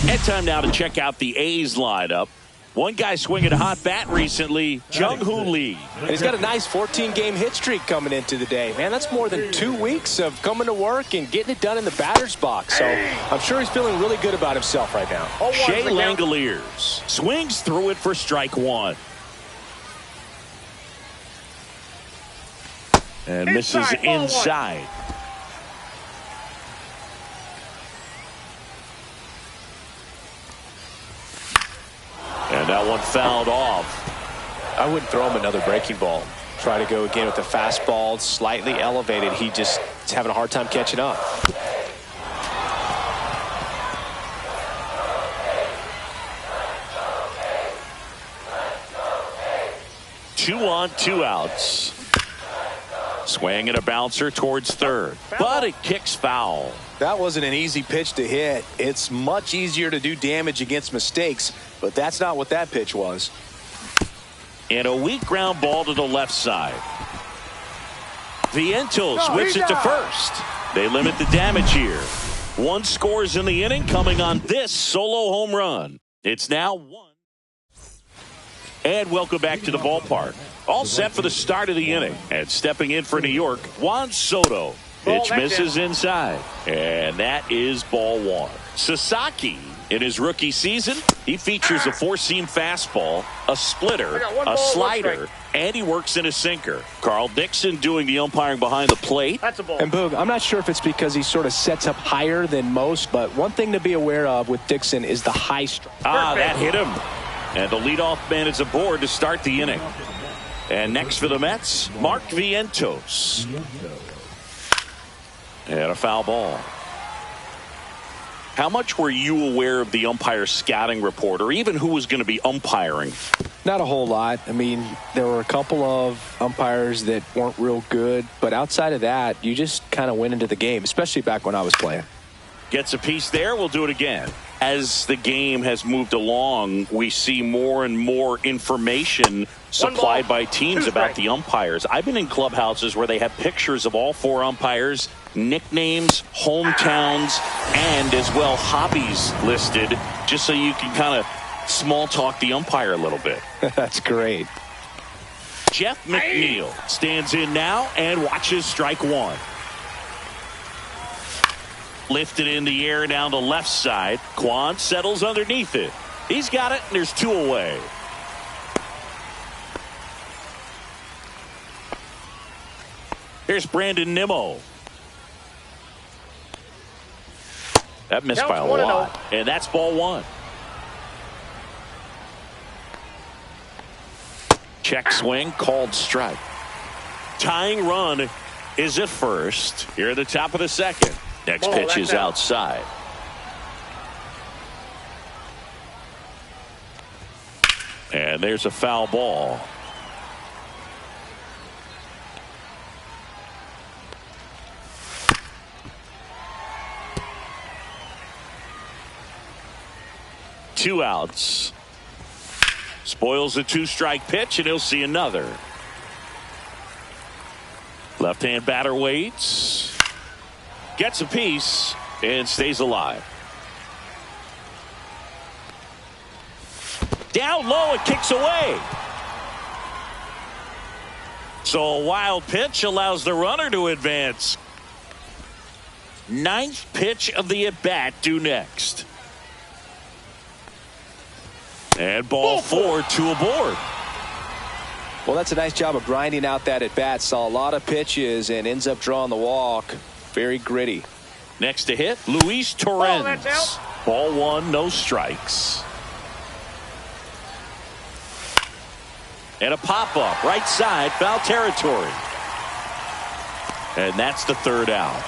And time now to check out the A's lineup. One guy swinging a hot bat recently, Jung-Hoo Lee. And he's got a nice 14-game hit streak coming into the day. Man, that's more than 2 weeks of coming to work and getting it done in the batter's box. So I'm sure he's feeling really good about himself right now. Shea Langoliers swings through it for strike one. And misses inside. And that one fouled off. I wouldn't throw him another breaking ball. Try to go again with the fastball, slightly elevated. He just is having a hard time catching up. Two on, two outs. Swing and a bouncer towards third, but it kicks foul. That wasn't an easy pitch to hit. It's much easier to do damage against mistakes, but that's not what that pitch was. And a weak ground ball to the left side. Vientos whips it to first. They limit the damage here. One scores in the inning coming on this solo home run. It's now 1. And welcome back to the ballpark. All set for the start of the inning. And stepping in for New York, Juan Soto. Pitch misses inside. And that is ball one. Sasaki, in his rookie season, he features a four-seam fastball, a splitter, a slider, and he works in a sinker. Carl Dixon doing the umpiring behind the plate. That's a ball. And Boog, I'm not sure if it's because he sort of sets up higher than most, but one thing to be aware of with Dixon is the high strike. That hit him. And the leadoff man is aboard to start the inning. And next for the Mets, Mark Vientos. And a foul ball. How much were you aware of the umpire scouting report, or even who was going to be umpiring? Not a whole lot. I mean, there were a couple of umpires that weren't real good, but outside of that, you just kind of went into the game, especially back when I was playing. Gets a piece there. We'll do it again. As the game has moved along, we see more and more information supplied by teams about the umpires. I've been in clubhouses where they have pictures of all four umpires, nicknames, hometowns, and as well hobbies listed, just so you can kind of small talk the umpire a little bit. That's great. Jeff McNeil stands in now and watches strike one. Lifted in the air down the left side. Quan settles underneath it. He's got it, and there's two away. Here's Brandon Nimmo. That missed by a lot, and that's ball one. Check swing, called strike. Tying run is at first. Here at the top of the second. Next pitch is outside. And there's a foul ball. Two outs. Spoils a two-strike pitch, and he'll see another. Left-hand batter waits. Gets a piece and stays alive. Down low, it kicks away. So a wild pitch allows the runner to advance. Ninth pitch of the at-bat due next. And ball four, two aboard. Well, that's a nice job of grinding out that at-bat. Saw a lot of pitches and ends up drawing the walk. Very gritty. Next to hit, Luis Torrens. Ball one, no strikes. And a pop-up, right side, foul territory. And that's the third out.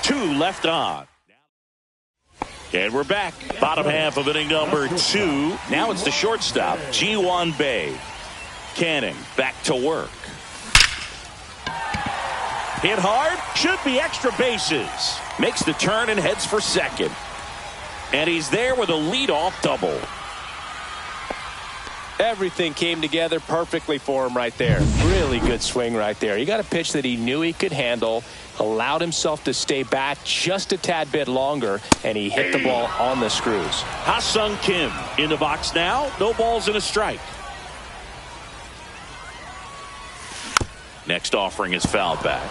Two left on. And we're back. Bottom half of inning number two. Now it's the shortstop, Ji-hwan Bae. Canning back to work. Hit hard. Should be extra bases. Makes the turn and heads for second. And he's there with a leadoff double. Everything came together perfectly for him right there. Really good swing right there. He got a pitch that he knew he could handle, allowed himself to stay back just a tad bit longer, and he hit the ball on the screws. Ha-Sung Kim in the box now. No balls and a strike. Next offering is fouled back.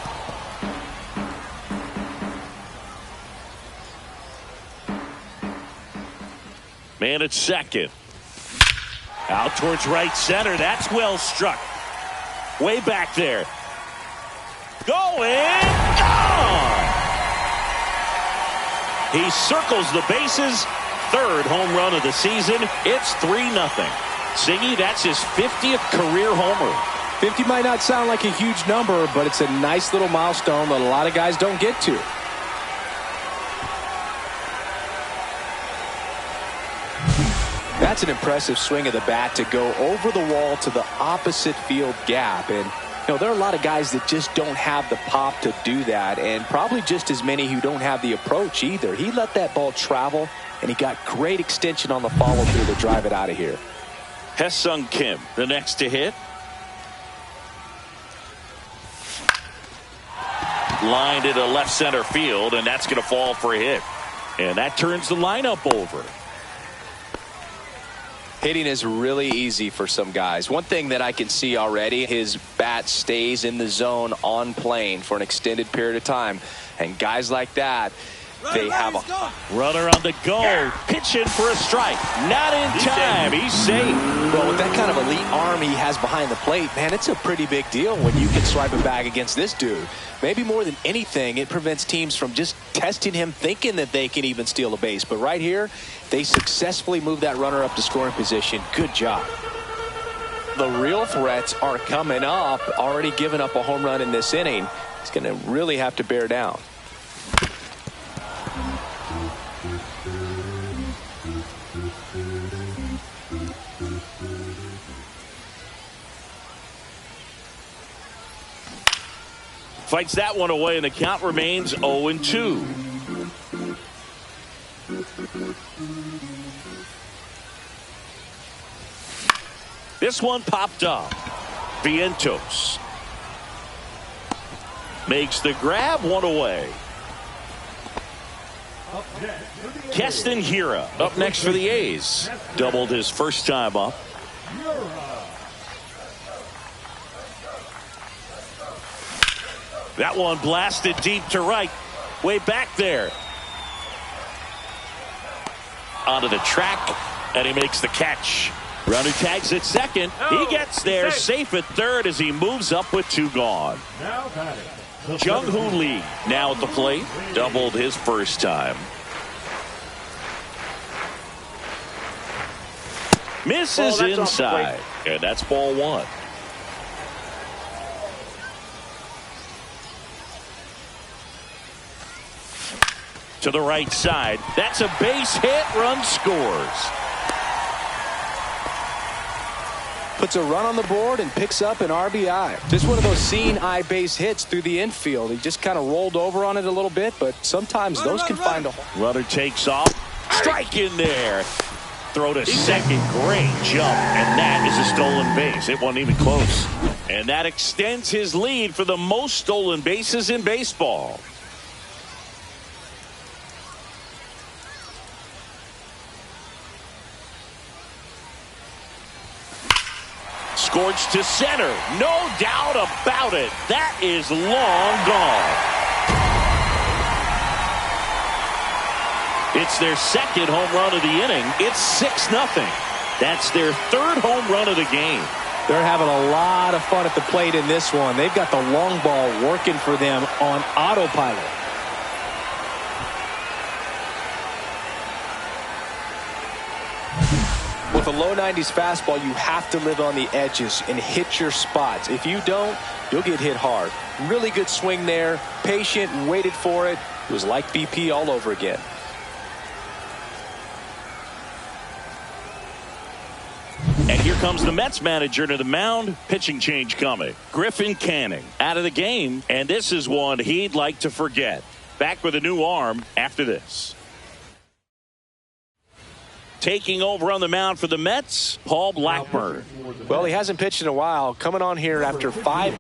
Man at second. Out towards right center. That's well struck. Way back there. Going. Gone. He circles the bases. Third home run of the season. It's 3-0. Singy, that's his 50th career homer. 50 might not sound like a huge number, but it's a nice little milestone that a lot of guys don't get to. That's an impressive swing of the bat to go over the wall to the opposite field gap. And, you know, there are a lot of guys that just don't have the pop to do that, and probably just as many who don't have the approach either. He let that ball travel, and he got great extension on the follow-through to drive it out of here. Ha-Sung Kim, the next to hit. Lined into left center field, and that's going to fall for a hit. And that turns the lineup over. Hitting is really easy for some guys. One thing that I can see already, his bat stays in the zone on plane for an extended period of time. And guys like that, they have a runner on the go. Pitching for a strike. Not in time. He's safe. Well, with that kind of elite arm he has behind the plate, man, it's a pretty big deal when you can swipe it back against this dude. Maybe more than anything, it prevents teams from just testing him, thinking that they can even steal a base. But right here, they successfully move that runner up to scoring position. Good job. The real threats are coming up. Already giving up a home run in this inning. He's going to really have to bear down. Fights that one away, and the count remains 0-2. This one popped up. Vientos makes the grab, one away. Keston Hiura up next for the A's. Doubled his first time up. That one blasted deep to right. Way back there. Onto the track, and he makes the catch. Runner tags at second. He gets there safe at third as he moves up with 2 gone. Jung-Hoo Lee now at the plate. Doubled his first time. Misses inside, and that's ball 1. To the right side. That's a base hit. Run scores. Puts a run on the board and picks up an RBI. Just one of those seeing eye base hits through the infield. He just kind of rolled over on it a little bit, but sometimes those can find a hole. Runner takes off. Strike in there. Throw to second. Great jump. And that is a stolen base. It wasn't even close. And that extends his lead for the most stolen bases in baseball. Scorched to center. No doubt about it. That is long gone. It's their second home run of the inning. It's 6-0. That's their 3rd home run of the game. They're having a lot of fun at the plate in this one. They've got the long ball working for them on autopilot. With a low 90s fastball, you have to live on the edges and hit your spots. If you don't, you'll get hit hard. Really good swing there. Patient and waited for it. It was like BP all over again. And here comes the Mets manager to the mound. Pitching change coming. Griffin Canning out of the game. And this is one he'd like to forget. Back with a new arm after this. Taking over on the mound for the Mets, Paul Blackburn. Well, he hasn't pitched in a while. Coming on here after 5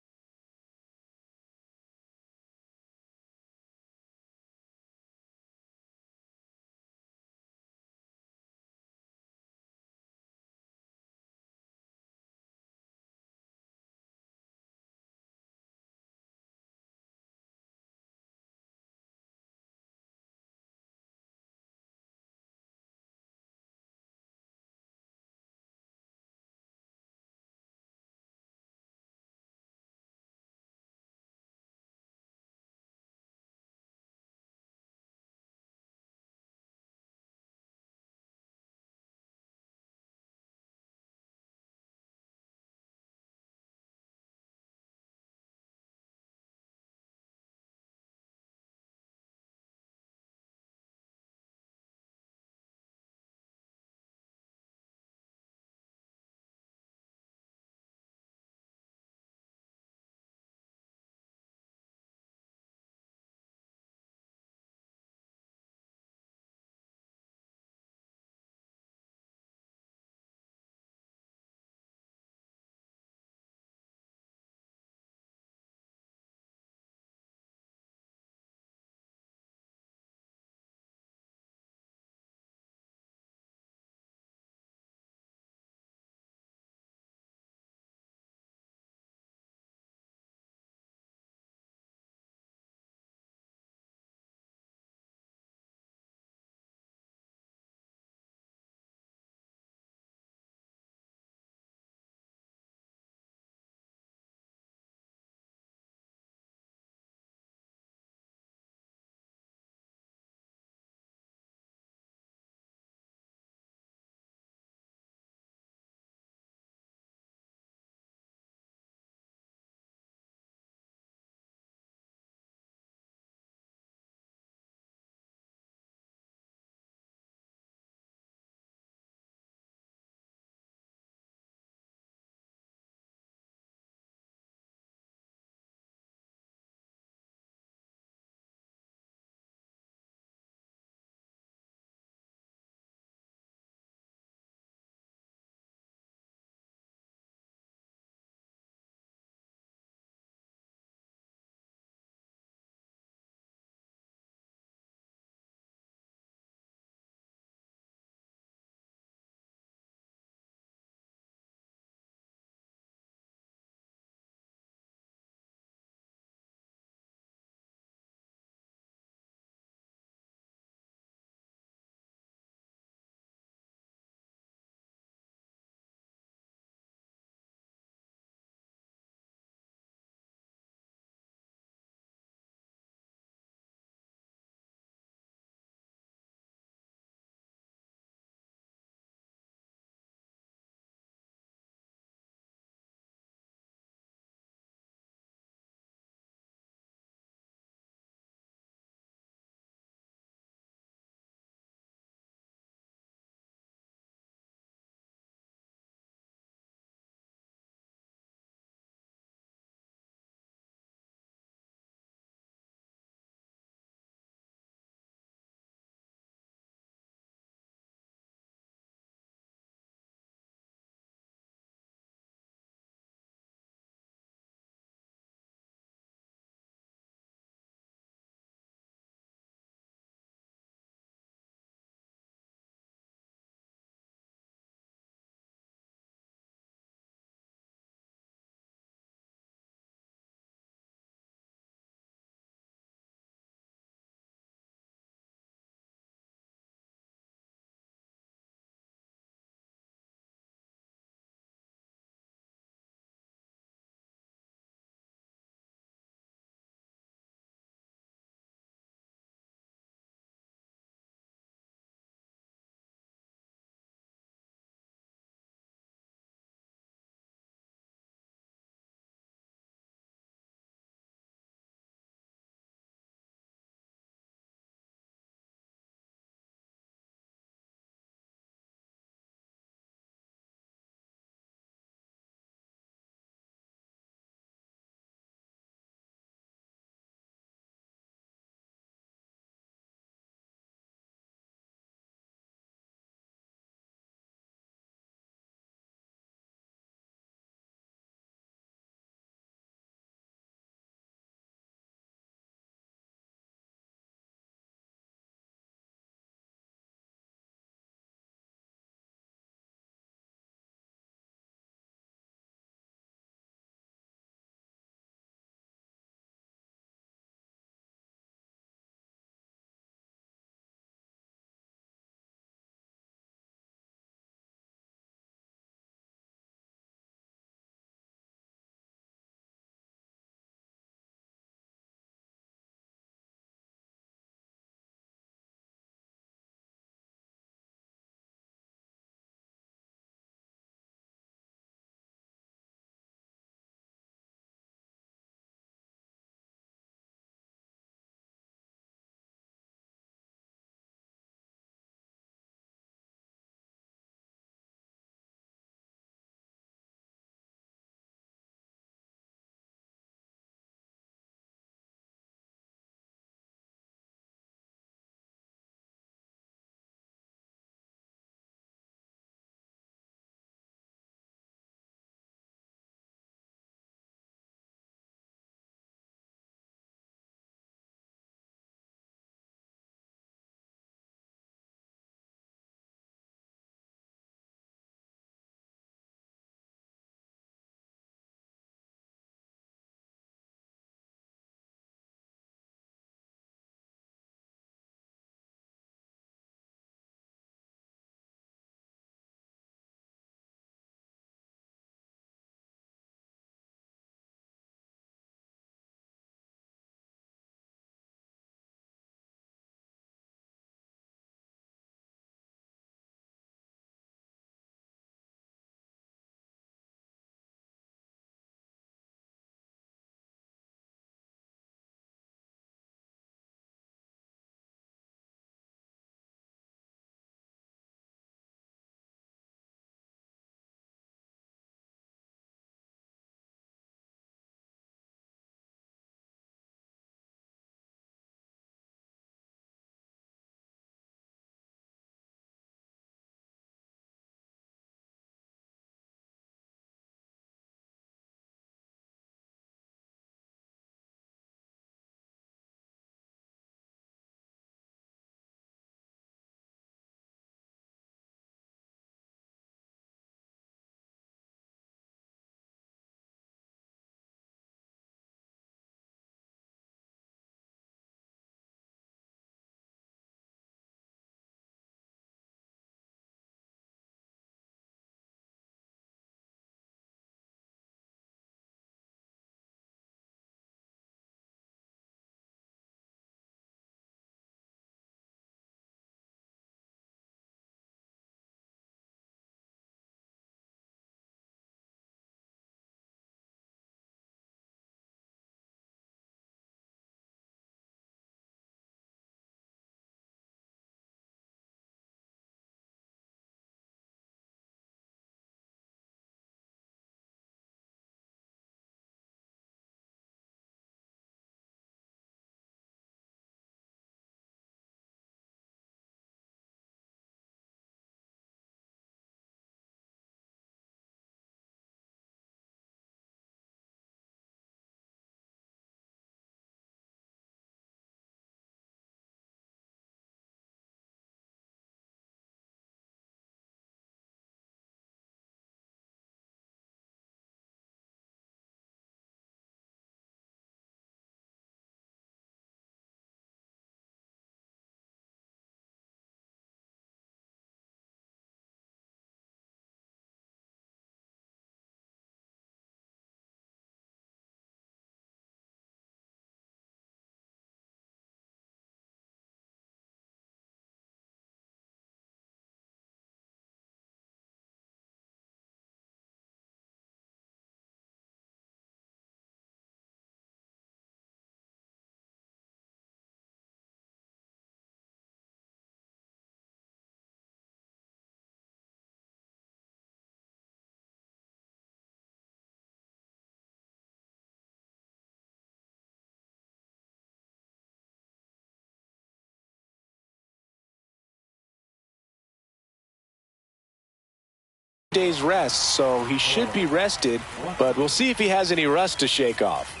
days rest, so he should be rested, but we'll see if he has any rust to shake off.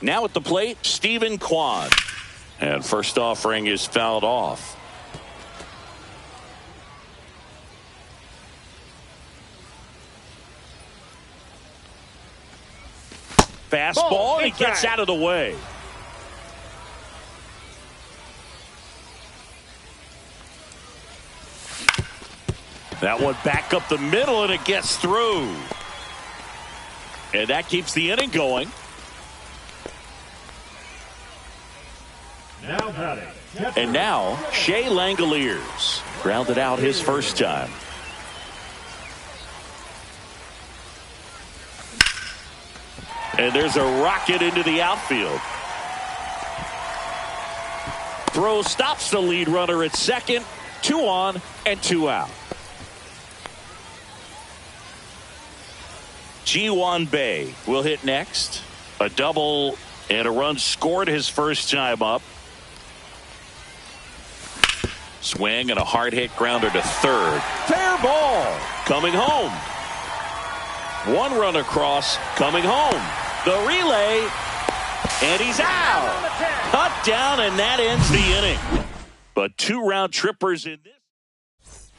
Now at the plate, Stephen Kwan. And first offering is fouled off. Fastball, and he gets out of the way. That one back up the middle, and it gets through. And that keeps the inning going. And now, Shea Langoliers grounded out his first time. And there's a rocket into the outfield. Throw stops the lead runner at second. 2 on and 2 out. Ji-hwan Bae will hit next. A double and a run scored his first time up. Swing and a hard hit grounder to third. Fair ball. Coming home. 1 run across. Coming home. The relay. And he's out. Cut down, and that ends the inning. But 2 round trippers in this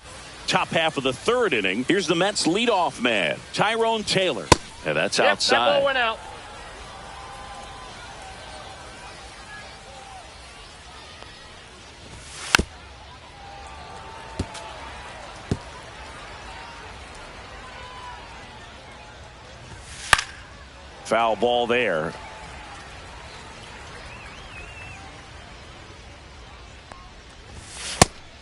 top half of the third inning. Here's the Mets leadoff man, Tyrone Taylor. And that's outside. That ball went out. Foul ball there.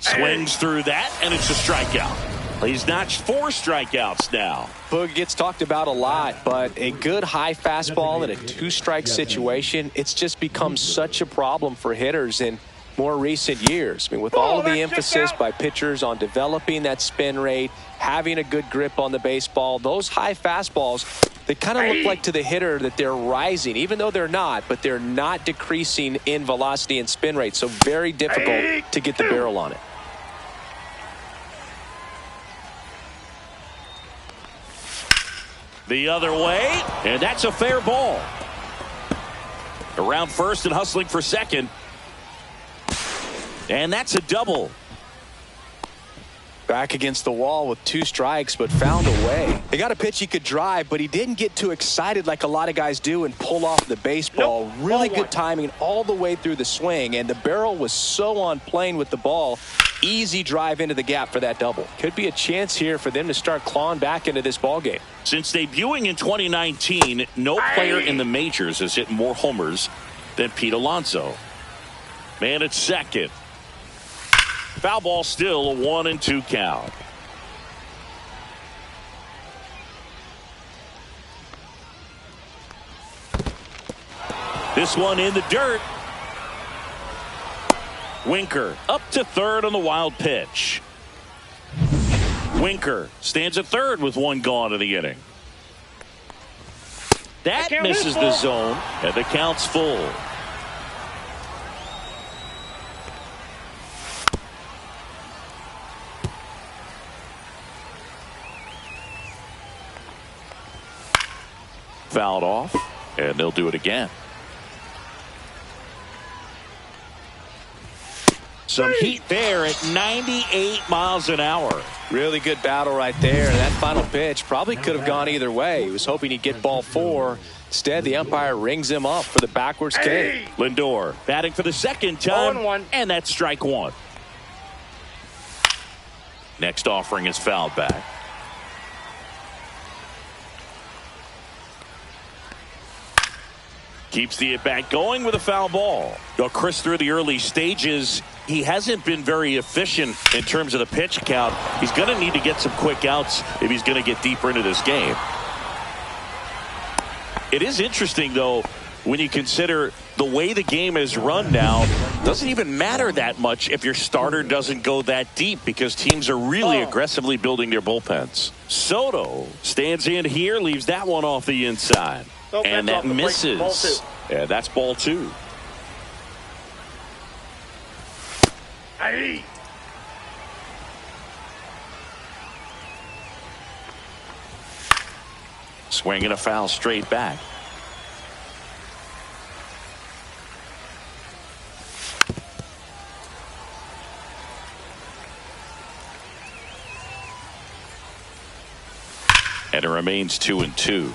Swings through that, and it's a strikeout. He's notched 4 strikeouts now. Boog gets talked about a lot, but a good high fastball in a 2-strike situation, it's just become such a problem for hitters in more recent years. I mean, with all of the emphasis by pitchers on developing that spin rate, having a good grip on the baseball, those high fastballs, they kind of look like to the hitter that they're rising, even though they're not, but they're not decreasing in velocity and spin rate, so very difficult to get the barrel on it. The other way, and that's a fair ball. Around first and hustling for second. And that's a double. Back against the wall with 2 strikes, but found a way. He got a pitch he could drive, but he didn't get too excited like a lot of guys do and pull off the baseball. Nope. Really good timing all the way through the swing, and the barrel was so on plane with the ball. Easy drive into the gap for that double. Could be a chance here for them to start clawing back into this ball game. Since debuting in 2019, no player in the majors has hit more homers than Pete Alonso. Man at second. Foul ball, still a 1-2 count. This one in the dirt. Winker up to third on the wild pitch. Winker stands at third with 1 gone in the inning. That misses the zone, and the count's full. Fouled off, and they'll do it again. Some heat there at 98 miles an hour. Really good battle right there. That final pitch probably could have gone either way. He was hoping he'd get ball 4. Instead, the umpire rings him up for the backwards kick. Lindor batting for the second time, 0-1. and that's strike 1. Next offering is fouled back. Keeps the at-bat going with a foul ball. Now, Chris, through the early stages, he hasn't been very efficient in terms of the pitch count. He's going to need to get some quick outs if he's going to get deeper into this game. It is interesting, though, when you consider the way the game is run now. It doesn't even matter that much if your starter doesn't go that deep because teams are really aggressively building their bullpens. Soto stands in here, leaves that one off the inside. Nope, and that misses. Yeah, that's ball 2. Swing and a foul straight back. And it remains 2-2.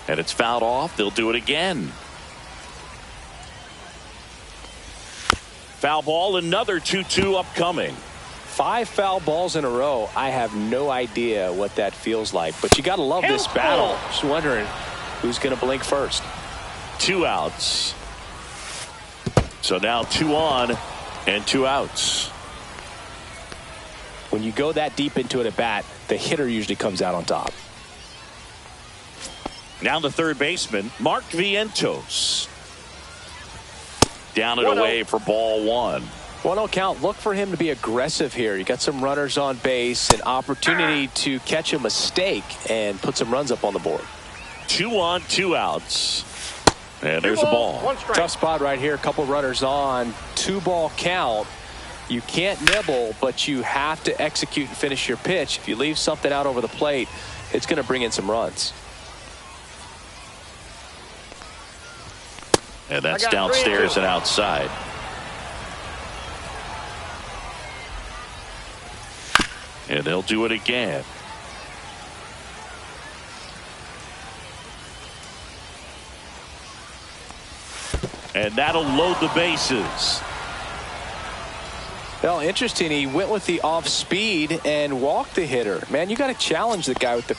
And it's fouled off. They'll do it again. Foul ball, another 2-2 upcoming. 5 foul balls in a row. I have no idea what that feels like, but you got to love this battle. Just wondering who's going to blink first. 2 outs. So now 2 on and 2 outs. When you go that deep into it at bat, the hitter usually comes out on top. Now the third baseman, Mark Vientos. Down and away for ball 1. 1-0 count. Look for him to be aggressive here. You got some runners on base, an opportunity to catch a mistake and put some runs up on the board. 2 on, 2 outs. And there's a ball. Tough spot right here. A couple runners on. 2-ball count. You can't nibble, but you have to execute and finish your pitch. If you leave something out over the plate, it's going to bring in some runs. And that's downstairs and outside. And they'll do it again. And that'll load the bases. Well, interesting. He went with the off speed and walked the hitter. Man, you got to challenge the guy with the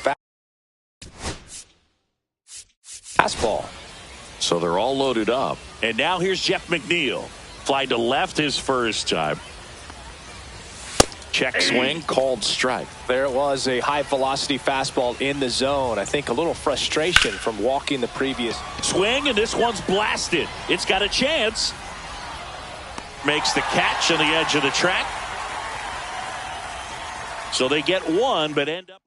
fastball. So they're all loaded up. And now here's Jeff McNeil. Fly to left his first time. Check swing, called strike. There it was, a high velocity fastball in the zone. I think a little frustration from walking the previous swing, and this one's blasted. It's got a chance. Makes the catch on the edge of the track. So they get one, but end up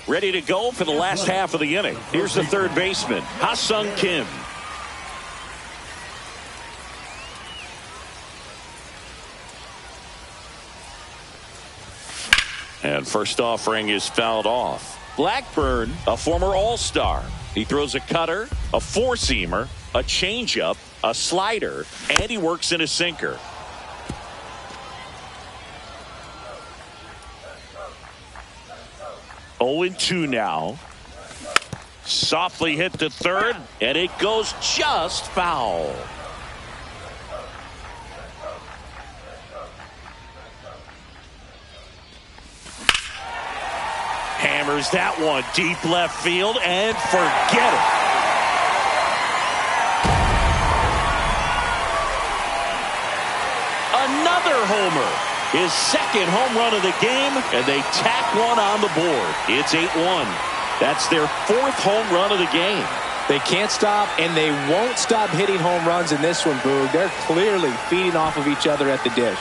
ready to go for the last half of the inning. Here's the third baseman, Ha-Sung Kim. And first offering is fouled off. Blackburn, a former All-Star. He throws a cutter, a four-seamer, a changeup, a slider, and he works in a sinker. Oh, 0-2 now. Softly hit to third, and it goes just foul. Hammers that one deep left field and forget it. Another homer. His second home run of the game, and they tack one on the board. It's 8-1. That's their fourth home run of the game. They can't stop, and they won't stop hitting home runs in this one, Boog. They're clearly feeding off of each other at the dish.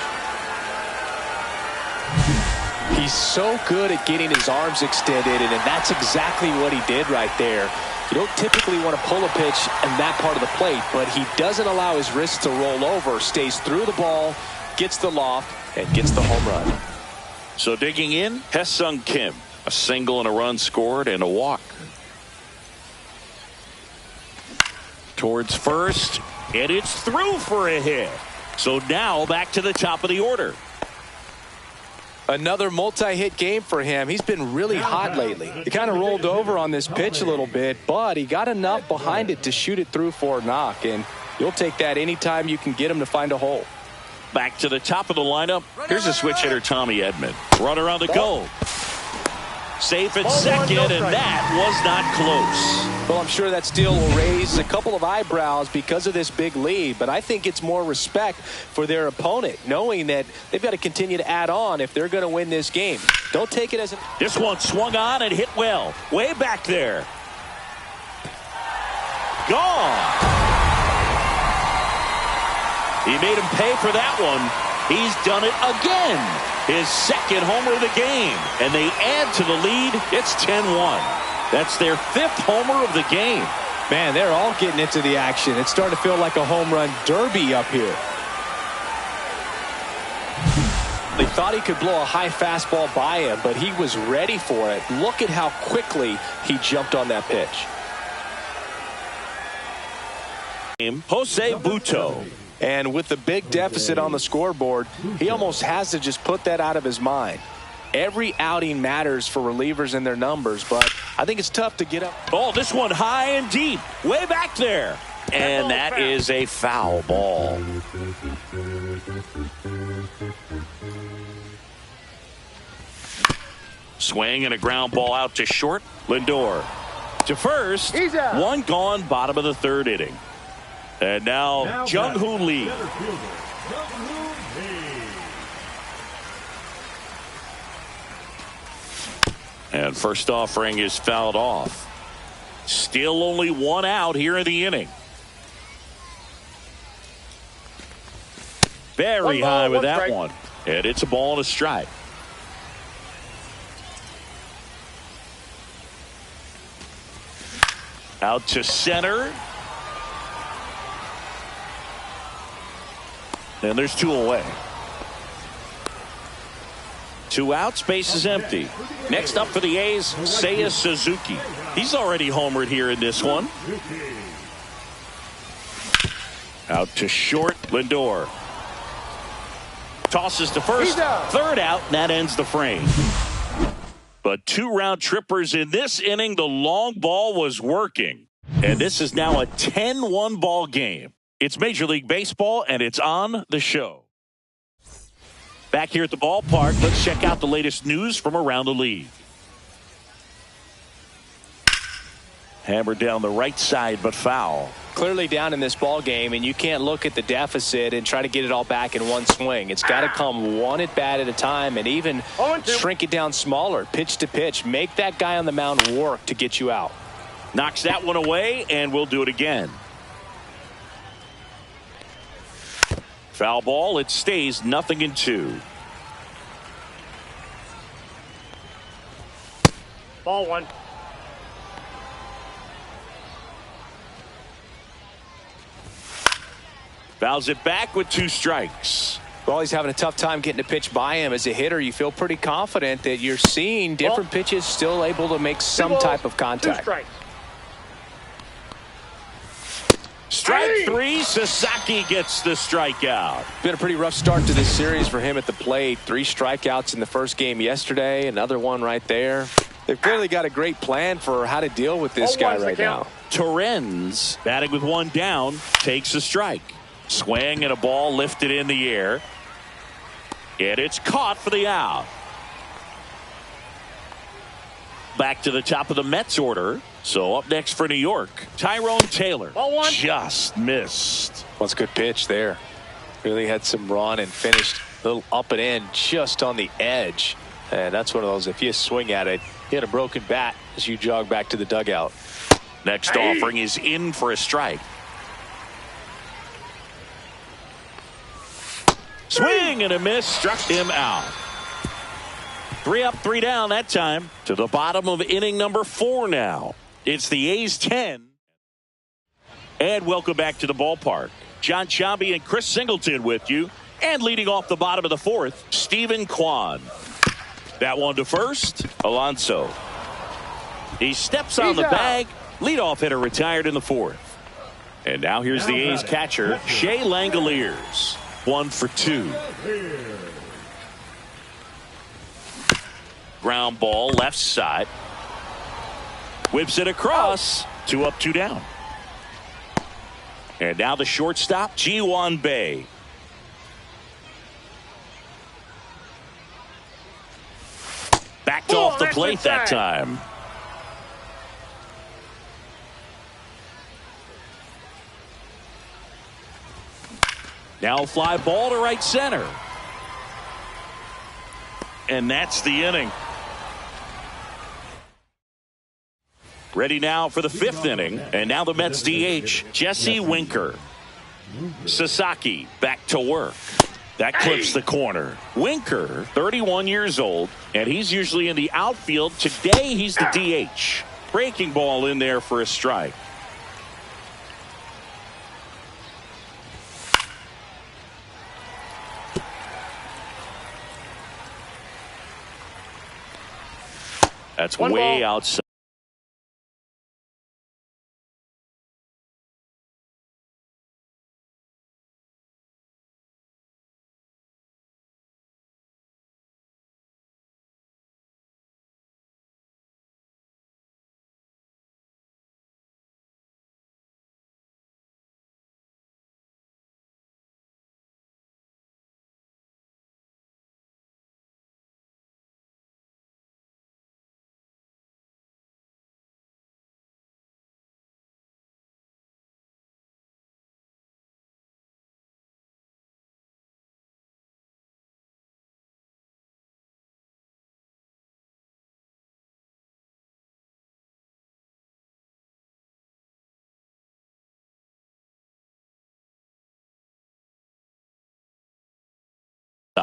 He's so good at getting his arms extended, and that's exactly what he did right there. You don't typically want to pull a pitch in that part of the plate, but he doesn't allow his wrists to roll over, stays through the ball, gets the loft, and gets the home run. So digging in, Ha-Sung Kim, a single and a run scored and a walk. Towards first, and it's through for a hit. So now back to the top of the order. Another multi-hit game for him. He's been really hot lately. He kind of rolled over on this pitch a little bit, but he got enough behind it to shoot it through for a knock, and you'll take that anytime you can get him to find a hole. Back to the top of the lineup. Here's a switch hitter, Tommy Edman. Runner on the go. Safe at second, and that was not close. Well, I'm sure that steal will raise a couple of eyebrows because of this big lead, but I think it's more respect for their opponent, knowing that they've got to continue to add on if they're going to win this game. Don't take it as a... This one swung on and hit well. Way back there. Gone. He made him pay for that one. He's done it again. His second homer of the game. And they add to the lead. It's 10-1. That's their fifth homer of the game. Man, they're all getting into the action. It's starting to feel like a home run derby up here. They thought he could blow a high fastball by him, but he was ready for it. Look at how quickly he jumped on that pitch. Jose Butto. And with the big deficit on the scoreboard, he almost has to just put that out of his mind. Every outing matters for relievers and their numbers, but I think it's tough to get up. Oh, this one high and deep, way back there. And that is a foul ball. Swing and a ground ball out to short. Lindor to first. One gone, bottom of the third inning. And now Jung-Hoo Lee. And first offering is fouled off. Still only one out here in the inning. Very high with that one. And it's a ball and a strike. Out to center. And there's two away. Two outs, base is empty. Next up for the A's, Seiya Suzuki. He's already homered here in this one. Out to short, Lindor. Tosses to first, third out, and that ends the frame. But two round trippers in this inning. The long ball was working. And this is now a 10-1 ball game. It's Major League Baseball, and it's on the show. Back here at the ballpark, let's check out the latest news from around the league. Hammered down the right side, but foul. Clearly down in this ball game, and you can't look at the deficit and try to get it all back in one swing. It's got to come one at bat at a time, and even shrink it down smaller, pitch to pitch. Make that guy on the mound work to get you out. Knocks that one away, and we'll do it again. Foul ball. It stays 0-2. Ball one. Fouls it back with 2 strikes. Well, he's having a tough time getting a pitch by him. As a hitter, you feel pretty confident that you're seeing different pitches still able to make some type of contact. 2 strikes. Strike 3. Sasaki gets the strikeout. Been a pretty rough start to this series for him at the plate. 3 strikeouts in the first game yesterday. Another one right there. They've clearly got a great plan for how to deal with this guy right now. Torrens, batting with 1 down, takes a strike. Swing and a ball lifted in the air. And it's caught for the out. Back to the top of the Mets order. So up next for New York, Tyrone Taylor. Just missed. Well, it's a good pitch there. Really had some run and finished a little up and in just on the edge. And that's one of those, if you swing at it, you had a broken bat as you jog back to the dugout. Next offering is in for a strike. Swing and a miss, struck him out. 3 up, 3 down that time. To the bottom of inning number 4 now. It's the A's 10. And welcome back to the ballpark. John Chambi and Chris Singleton with you. And leading off the bottom of the 4th, Stephen Kwan. That one to first, Alonso. He steps on the bag. Leadoff hitter retired in the 4th. And now here's the A's catcher, Shea Langoliers. 1 for 2. Ground ball left side. Whips it across. 2 up, 2 down. And now the shortstop, Ji-Hwan Bae. Backed off the plate that time. Now fly ball to right center. And that's the inning. Ready now for the 5th inning. And now the Mets DH, Jesse Winker. Sasaki back to work. That clips the corner. Winker, 31 years old, and he's usually in the outfield. Today he's the DH. Breaking ball in there for a strike. That's One way ball. outside.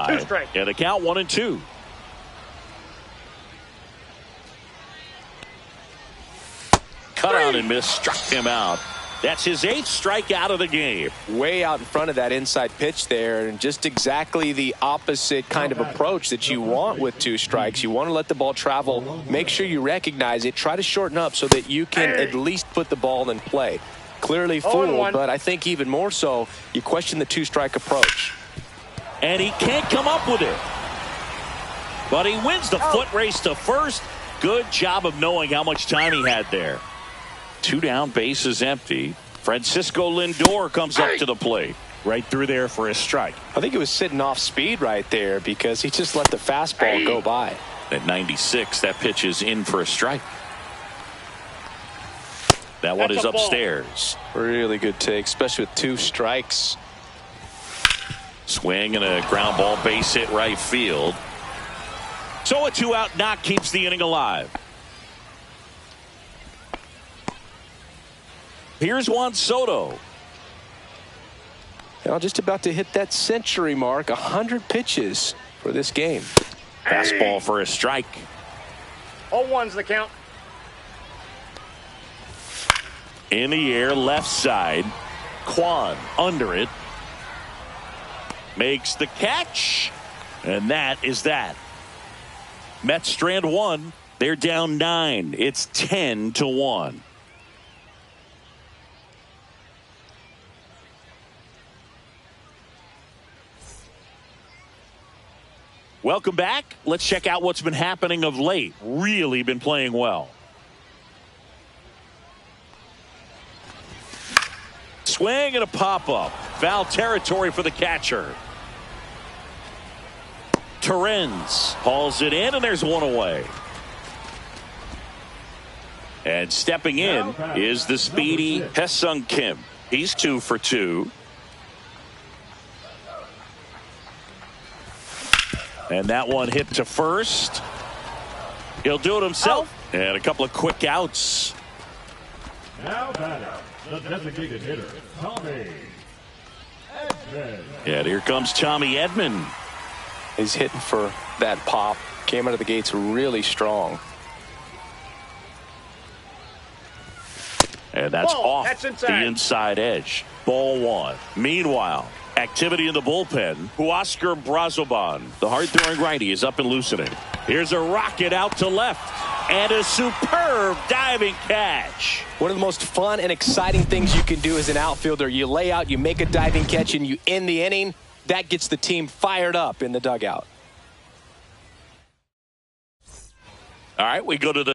Two strikes. And the count 1-2. Cut out and missed, struck him out. That's his 8th strikeout of the game. Way out in front of that inside pitch there, and just exactly the opposite kind of approach that you want with 2 strikes. You want to let the ball travel, make sure you recognize it, try to shorten up so that you can at least put the ball in play. Clearly fooled, but I think even more so, you question the 2-strike approach. And he can't come up with it. But he wins the foot race to first. Good job of knowing how much time he had there. 2 down, bases empty. Francisco Lindor comes up to the plate. Right through there for a strike. I think it was sitting off speed right there because he just let the fastball go by. At 96, that pitch is in for a strike. That one is upstairs. Really good take, especially with 2 strikes. Swing and a ground ball, base hit right field. So a 2-out knock keeps the inning alive. Here's Juan Soto. Now just about to hit that century mark. 100 pitches for this game. Fastball for a strike. 0-1's the count. In the air, left side. Kwan under it. Makes the catch. And that is that. Mets strand 1. They're down 9. It's 10-1. Welcome back. Let's check out what's been happening of late. Really been playing well. Swing and a pop-up. Foul territory for the catcher. Torrens hauls it in, and there's one away. And stepping in is the speedy Ha-Seong Kim. He's 2 for 2. And that one hit to first. He'll do it himself. And a couple of quick outs. Now batting, the designated hitter, Tommy Edman. And here comes Tommy Edman. He's hitting for that pop. Came out of the gates really strong. And that's off the inside edge. Ball 1. Meanwhile, activity in the bullpen. Huascar Brazoban, the hard-throwing righty, is up and loosening. Here's a rocket out to left. And a superb diving catch. One of the most fun and exciting things you can do as an outfielder. You lay out, you make a diving catch, and you end the inning. That gets the team fired up in the dugout. All right, we go to the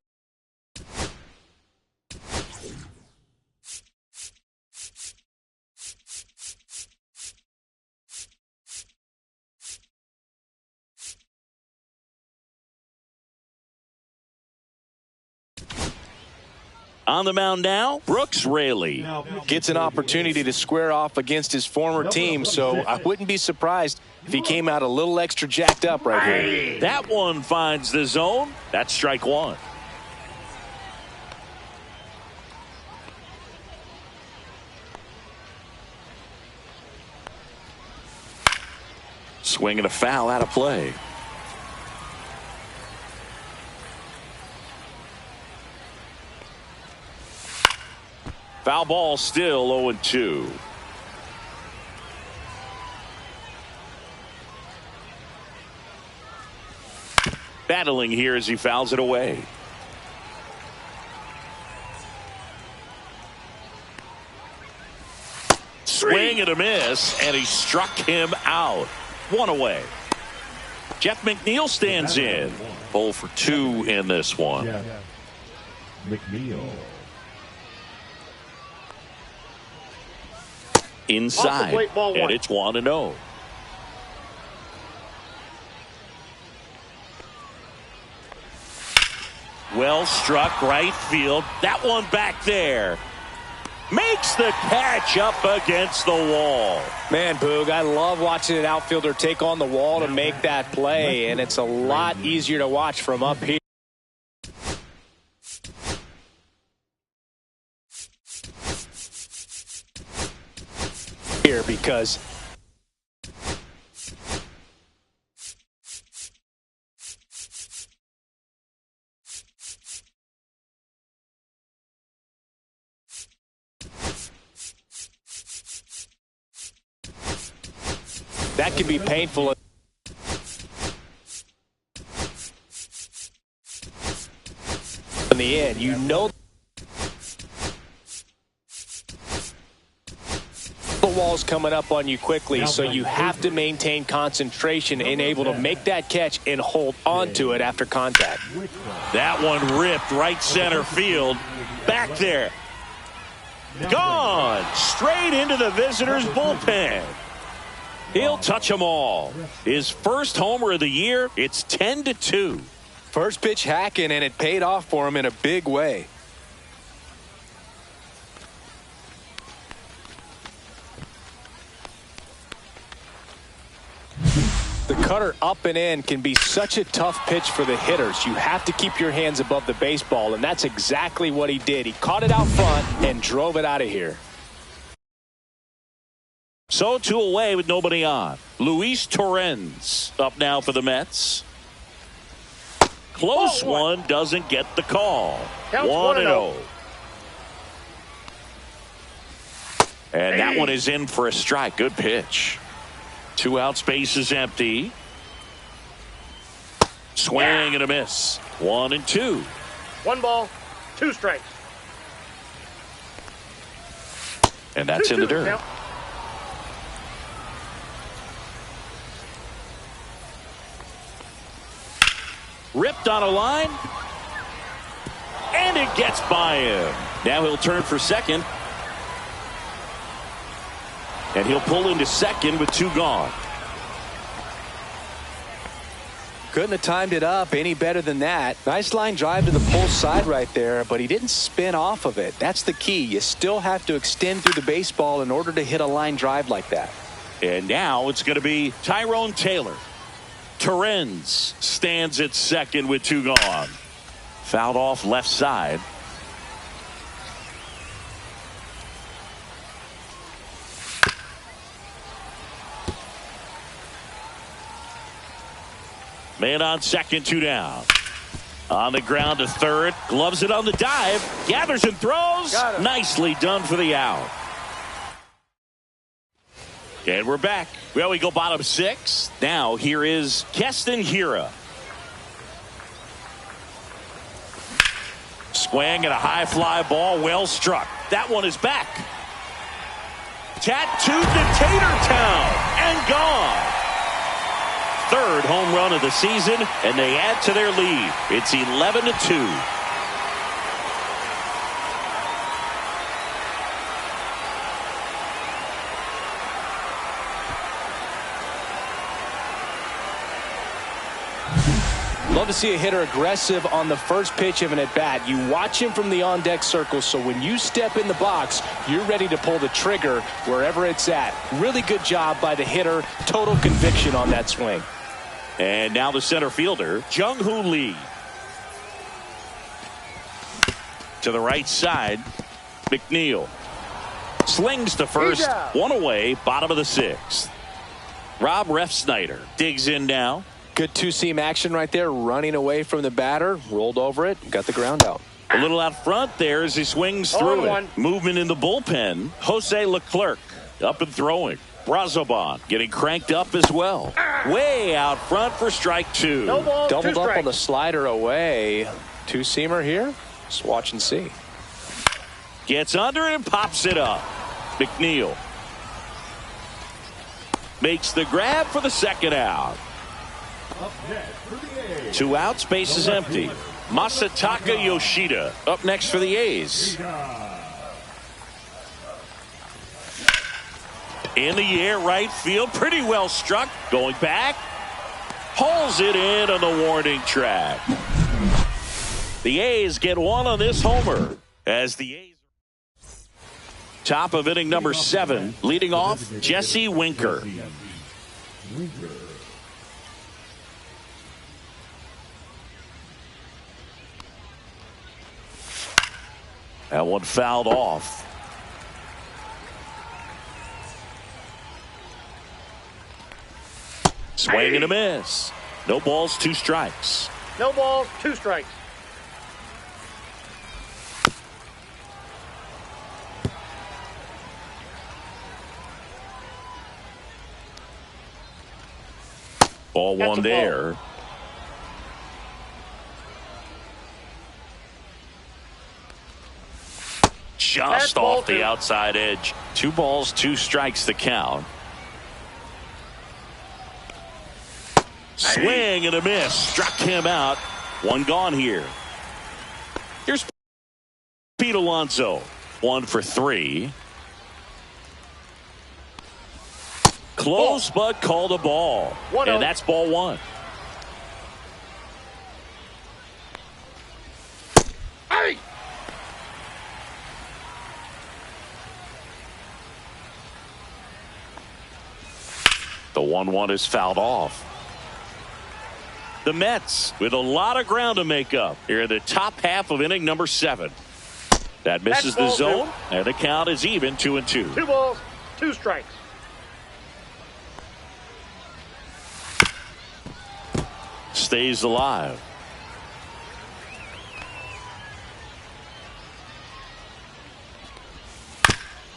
on the mound now, Brooks Raley. Gets an opportunity to square off against his former team, so I wouldn't be surprised if he came out a little extra jacked up right here. That one finds the zone. That's strike 1. Swing and a foul out of play. Foul ball, still 0-2. Battling here as he fouls it away. Swing and a miss, and he struck him out. One away. Jeff McNeil stands in. 0 for 2 in this one. Jeff McNeil. Inside, plate, ball and one. it's 1-0. Well struck right field. That one back there. Makes the catch up against the wall. Man, Boog, I love watching an outfielder take on the wall to make that play, and it's a lot easier to watch from up here. Because that can be painful. In the end, you know the wall's coming up on you quickly, so you have to maintain concentration and able to make that catch and hold on to it after contact. That one ripped right center field. Back there. Gone. Straight into the visitors' bullpen. He'll touch them all. His first homer of the year. It's 10-2. First pitch hacking, and it paid off for him in a big way. The cutter up and in can be such a tough pitch for the hitters. You have to keep your hands above the baseball, and that's exactly what he did. He caught it out front and drove it out of here. So 2 away with nobody on. Luis Torrens up now for the Mets. Close one, doesn't get the call. 1-0. And that one is in for a strike. Good pitch. 2 outs, base is empty. Swing and a miss. 1-2. 1 ball, 2 strikes. And that's in the dirt. Count. Ripped on a line. And it gets by him. Now he'll turn for second. And he'll pull into second with 2 gone. Couldn't have timed it up any better than that. Nice line drive to the pull side right there, but he didn't spin off of it. That's the key. You still have to extend through the baseball in order to hit a line drive like that. And now it's going to be Tyrone Taylor. Torrens stands at second with 2 gone. Fouled off left side. Man on second, 2 down. On the ground to third. Gloves it on the dive. Gathers and throws. Nicely done for the out. And we're back. Well, we go bottom 6. Now here is Keston Hiura. Swing and a high fly ball. Well struck. That one is back. Tattooed to Tatertown and gone. 3rd home run of the season, and they add to their lead. It's 11-2. Love to see a hitter aggressive on the first pitch of an at-bat. You watch him from the on-deck circle, so when you step in the box, you're ready to pull the trigger wherever it's at. Really good job by the hitter. Total conviction on that swing. And now the center fielder, Jung-Hoo Lee. To the right side, McNeil. Slings to first, 1 away, bottom of the 6th. Rob Refsnyder digs in now. Good 2-seam action right there, running away from the batter, rolled over it, got the ground out. A little out front there as he swings through it. Movement in the bullpen. Jose Leclerc up and throwing. Brazoban getting cranked up as well. Way out front for strike 2. No ball, Doubled 2 up strikes. on the slider away. 2-seamer here. Just watch and see. Gets under it and pops it up. McNeil. makes the grab for the second out. Up next for the A's. 2 outs, base is empty. Masataka Yoshida up next for the A's. In the air, right field, pretty well struck. Going back, pulls it in on the warning track. The A's get one on this homer as the A's. Top of inning number 7, leading off Jesse Winker. That one fouled off. Swing and a miss. No balls, 2 strikes. No balls, 2 strikes. Ball That's one a ball. there. Just ball off the 2. outside edge. 2 balls, 2 strikes the count. Swing and a miss. Struck him out. 1 gone here. Here's Pete Alonso. 1 for 3. Close, but called a ball. And that's ball 1. Hey! The 1-1 is fouled off. The Mets with a lot of ground to make up here in the top half of inning number 7. That misses the zone, and the count is even 2-2. 2 balls, 2 strikes. Stays alive.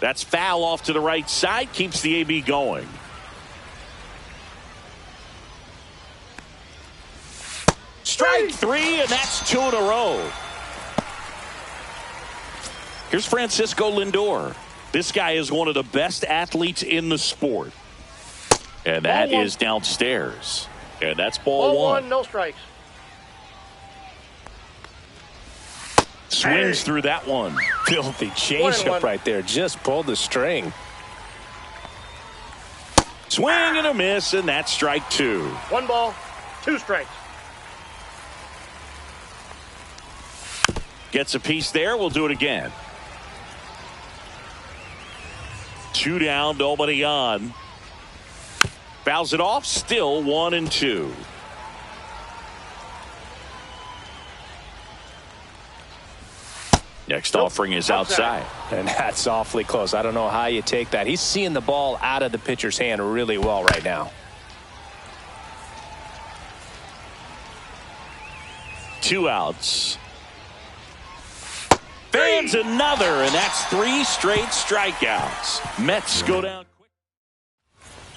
That's foul off to the right side, keeps the AB going. Strike 3, and that's 2 in a row. Here's Francisco Lindor. This guy is one of the best athletes in the sport. And that is downstairs. And that's ball 1. No strikes. Swings through that one. Filthy changeup right there. Just pulled the string. Swing and a miss, and that's strike 2. 1 ball, 2 strikes. Gets a piece there. We'll do it again. 2 down, nobody on. Fouls it off. Still 1-2. Next offering is outside. And that's awfully close. I don't know how you take that. He's seeing the ball out of the pitcher's hand really well right now. 2 outs. Fans another, and that's 3 straight strikeouts. Mets go down quick.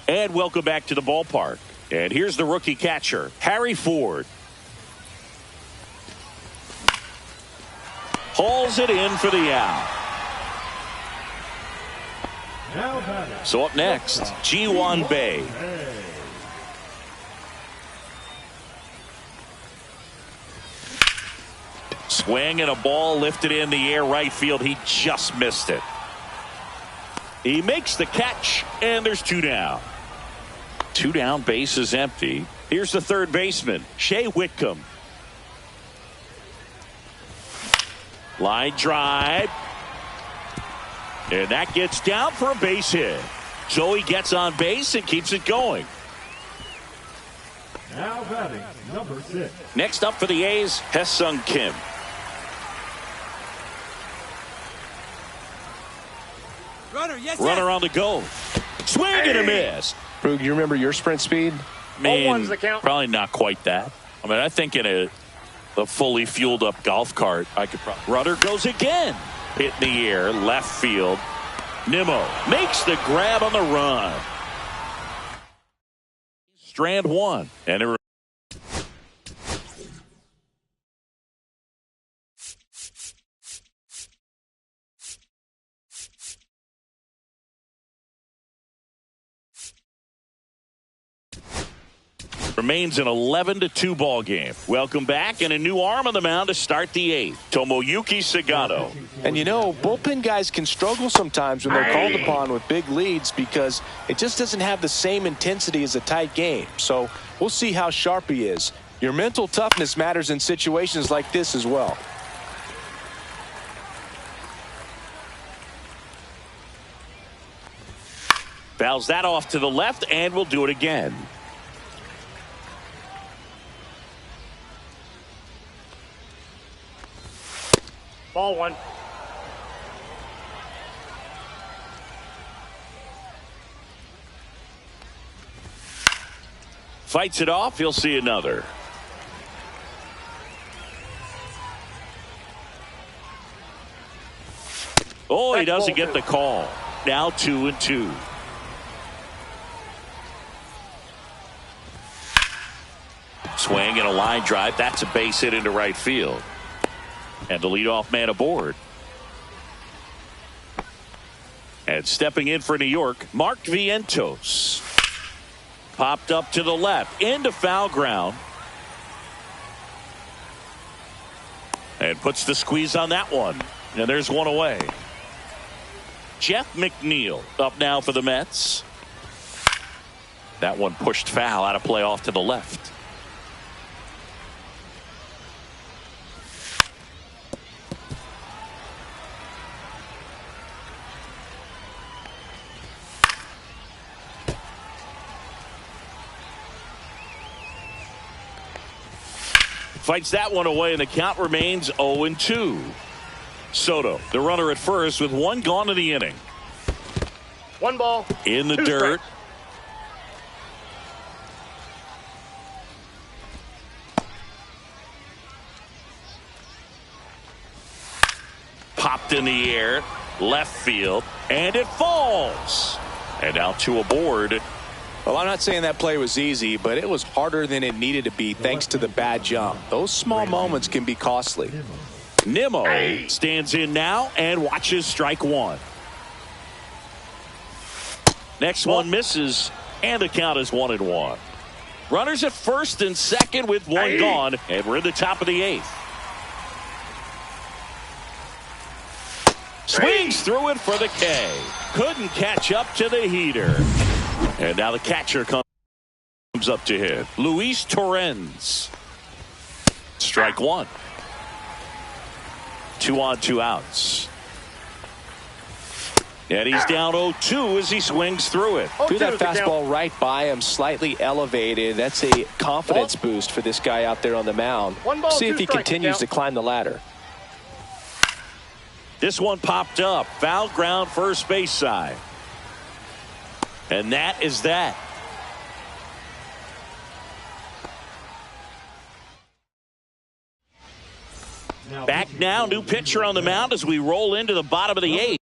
And welcome back to the ballpark. And here's the rookie catcher, Harry Ford. Hauls it in for the out. So up next, G1 Swing and a ball lifted in the air right field. He just missed it. He makes the catch, and there's 2 down. 2 down, base is empty. Here's the third baseman, Shea Whitcomb. Line drive. And that gets down for a base hit. So he gets on base and keeps it going. Now batting number 6. Next up for the A's, Hesung Kim. Runner on the go. Swing and a miss. Brug, you remember your sprint speed? Man, 0-1's the count. probably not quite that. I mean, I think in a fully fueled up golf cart, I could probably. Runner goes again. Hit in the air, left field. Nimmo makes the grab on the run. Strand 1. And it Remains an 11-2 ball game. Welcome back, and a new arm on the mound to start the 8th. Tomoyuki Sagano. And you know, bullpen guys can struggle sometimes when they're called upon with big leads because it just doesn't have the same intensity as a tight game. So we'll see how sharp he is. Your mental toughness matters in situations like this as well. Fouls that off to the left, and we'll do it again. Ball 1. Fights it off. He'll see another. Oh, he doesn't get the call. Now 2-2. Swing and a line drive. That's a base hit into right field. And the leadoff man aboard. And stepping in for New York, Mark Vientos. Popped up to the left, into foul ground. And puts the squeeze on that one. And there's one away. Jeff McNeil up now for the Mets. That one pushed foul, out of play off to the left. Fights that one away, and the count remains 0-2. Soto, the runner at first, with one gone in the inning. 1 ball. In the 2 dirt. strikes. Popped in the air, left field, and it falls. And now 2 aboard. Well, I'm not saying that play was easy, but it was harder than it needed to be thanks to the bad jump. Those small moments can be costly. Nimmo stands in now and watches strike 1. Next one misses, and the count is 1-1. Runners at first and second with one gone, and we're in the top of the 8th. Swings through it for the K. Couldn't catch up to the heater. And now the catcher comes up to hit. Luis Torrens. Strike 1. 2 on, 2 outs. And he's down 0-2 as he swings through it. Threw that fastball right by him, slightly elevated. That's a confidence boost for this guy out there on the mound. 1 ball, See 2 if he strikes, continues to climb the ladder. This one popped up. Foul ground first base side. And that is that. Back now, new pitcher on the mound as we roll into the bottom of the 8th.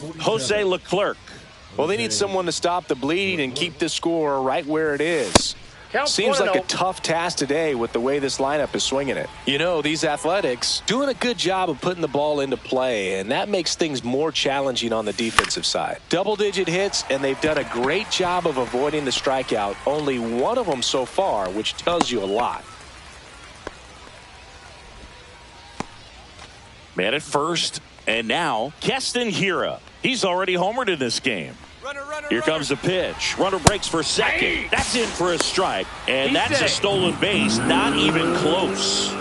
Jose Leclerc. Well, they need someone to stop the bleeding and keep the score right where it is. Seems like a tough task today with the way this lineup is swinging it. You know, these Athletics doing a good job of putting the ball into play, and that makes things more challenging on the defensive side. Double-digit hits, and they've done a great job of avoiding the strikeout. Only one of them so far, which tells you a lot. Man at first, and now Keston Hiura. He's already homered in this game. Here comes the pitch. Runner breaks for second. That's in for a strike. And that's a stolen base. Not even close.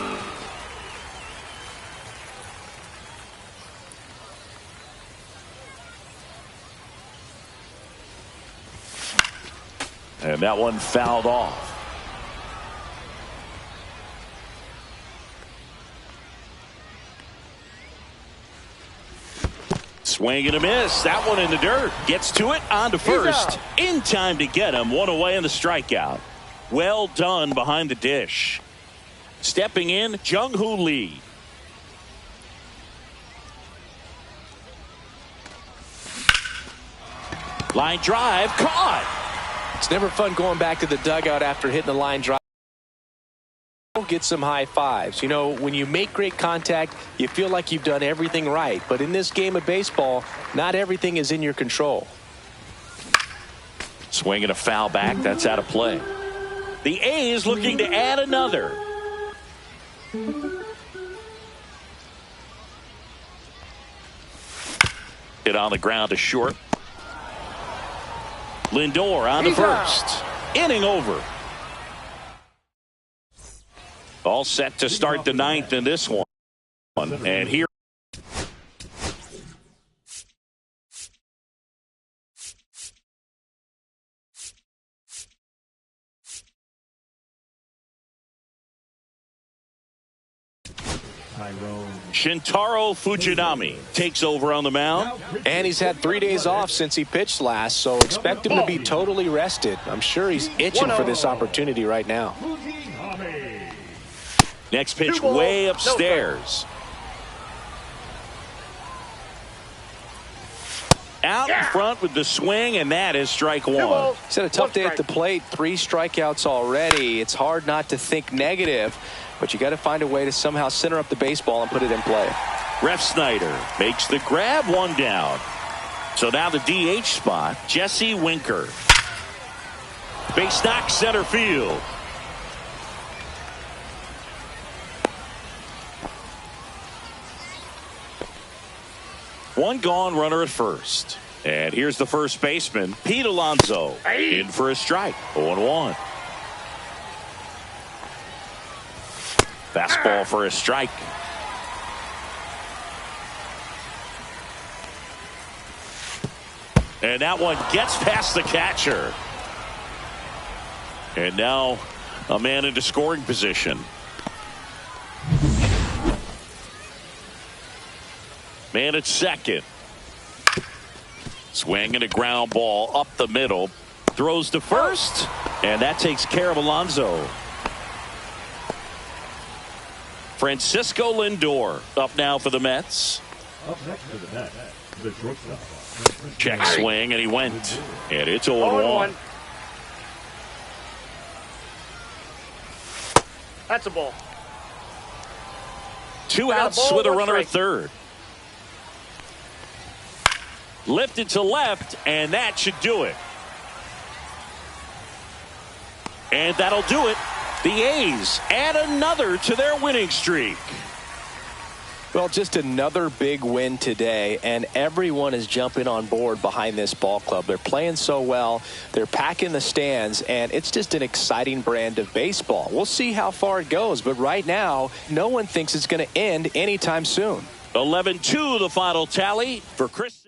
And that one fouled off. Swing and a miss. That one in the dirt. Gets to it. On to first. In time to get him. One away in the strikeout. Well done behind the dish. Stepping in, Jung-Hoo Lee. Line drive. Caught. It's never fun going back to the dugout after hitting the line drive. Get some high fives. You know, when you make great contact, you feel like you've done everything right. But in this game of baseball, not everything is in your control. Swinging a foul back. That's out of play. The A's looking to add another. Hit on the ground to short. Lindor on to first. Inning over. All set to start the ninth in this one. And here. Shintaro Fujinami takes over on the mound. And he's had 3 days off since he pitched last, so expect him to be totally rested. I'm sure he's itching for this opportunity right now. Next pitch way upstairs. Out in front with the swing, and that is strike one. He's had a tough day at the plate. 3 strikeouts already. It's hard not to think negative, but you got to find a way to somehow center up the baseball and put it in play. Ref Snyder makes the grab, one down. So now the DH spot, Jesse Winker. Base knock center field. One gone, runner at first. And here's the first baseman, Pete Alonso, in for a strike. 0-1. Fastball for a strike. And that one gets past the catcher. And now a man into scoring position. Man at second. Swing and a ground ball up the middle. Throws to first. And that takes care of Alonso. Francisco Lindor up now for the Mets. Up next to the Mets, the shortstop. Check swing, and he went. And it's 0-1. That's a ball. 2 outs with a runner at third. Lifted to left, and that should do it. And that'll do it. The A's add another to their winning streak. Well, just another big win today, and everyone is jumping on board behind this ball club. They're playing so well. They're packing the stands, and it's just an exciting brand of baseball. We'll see how far it goes, but right now, no one thinks it's going to end anytime soon. 11-2 the final tally for Chris.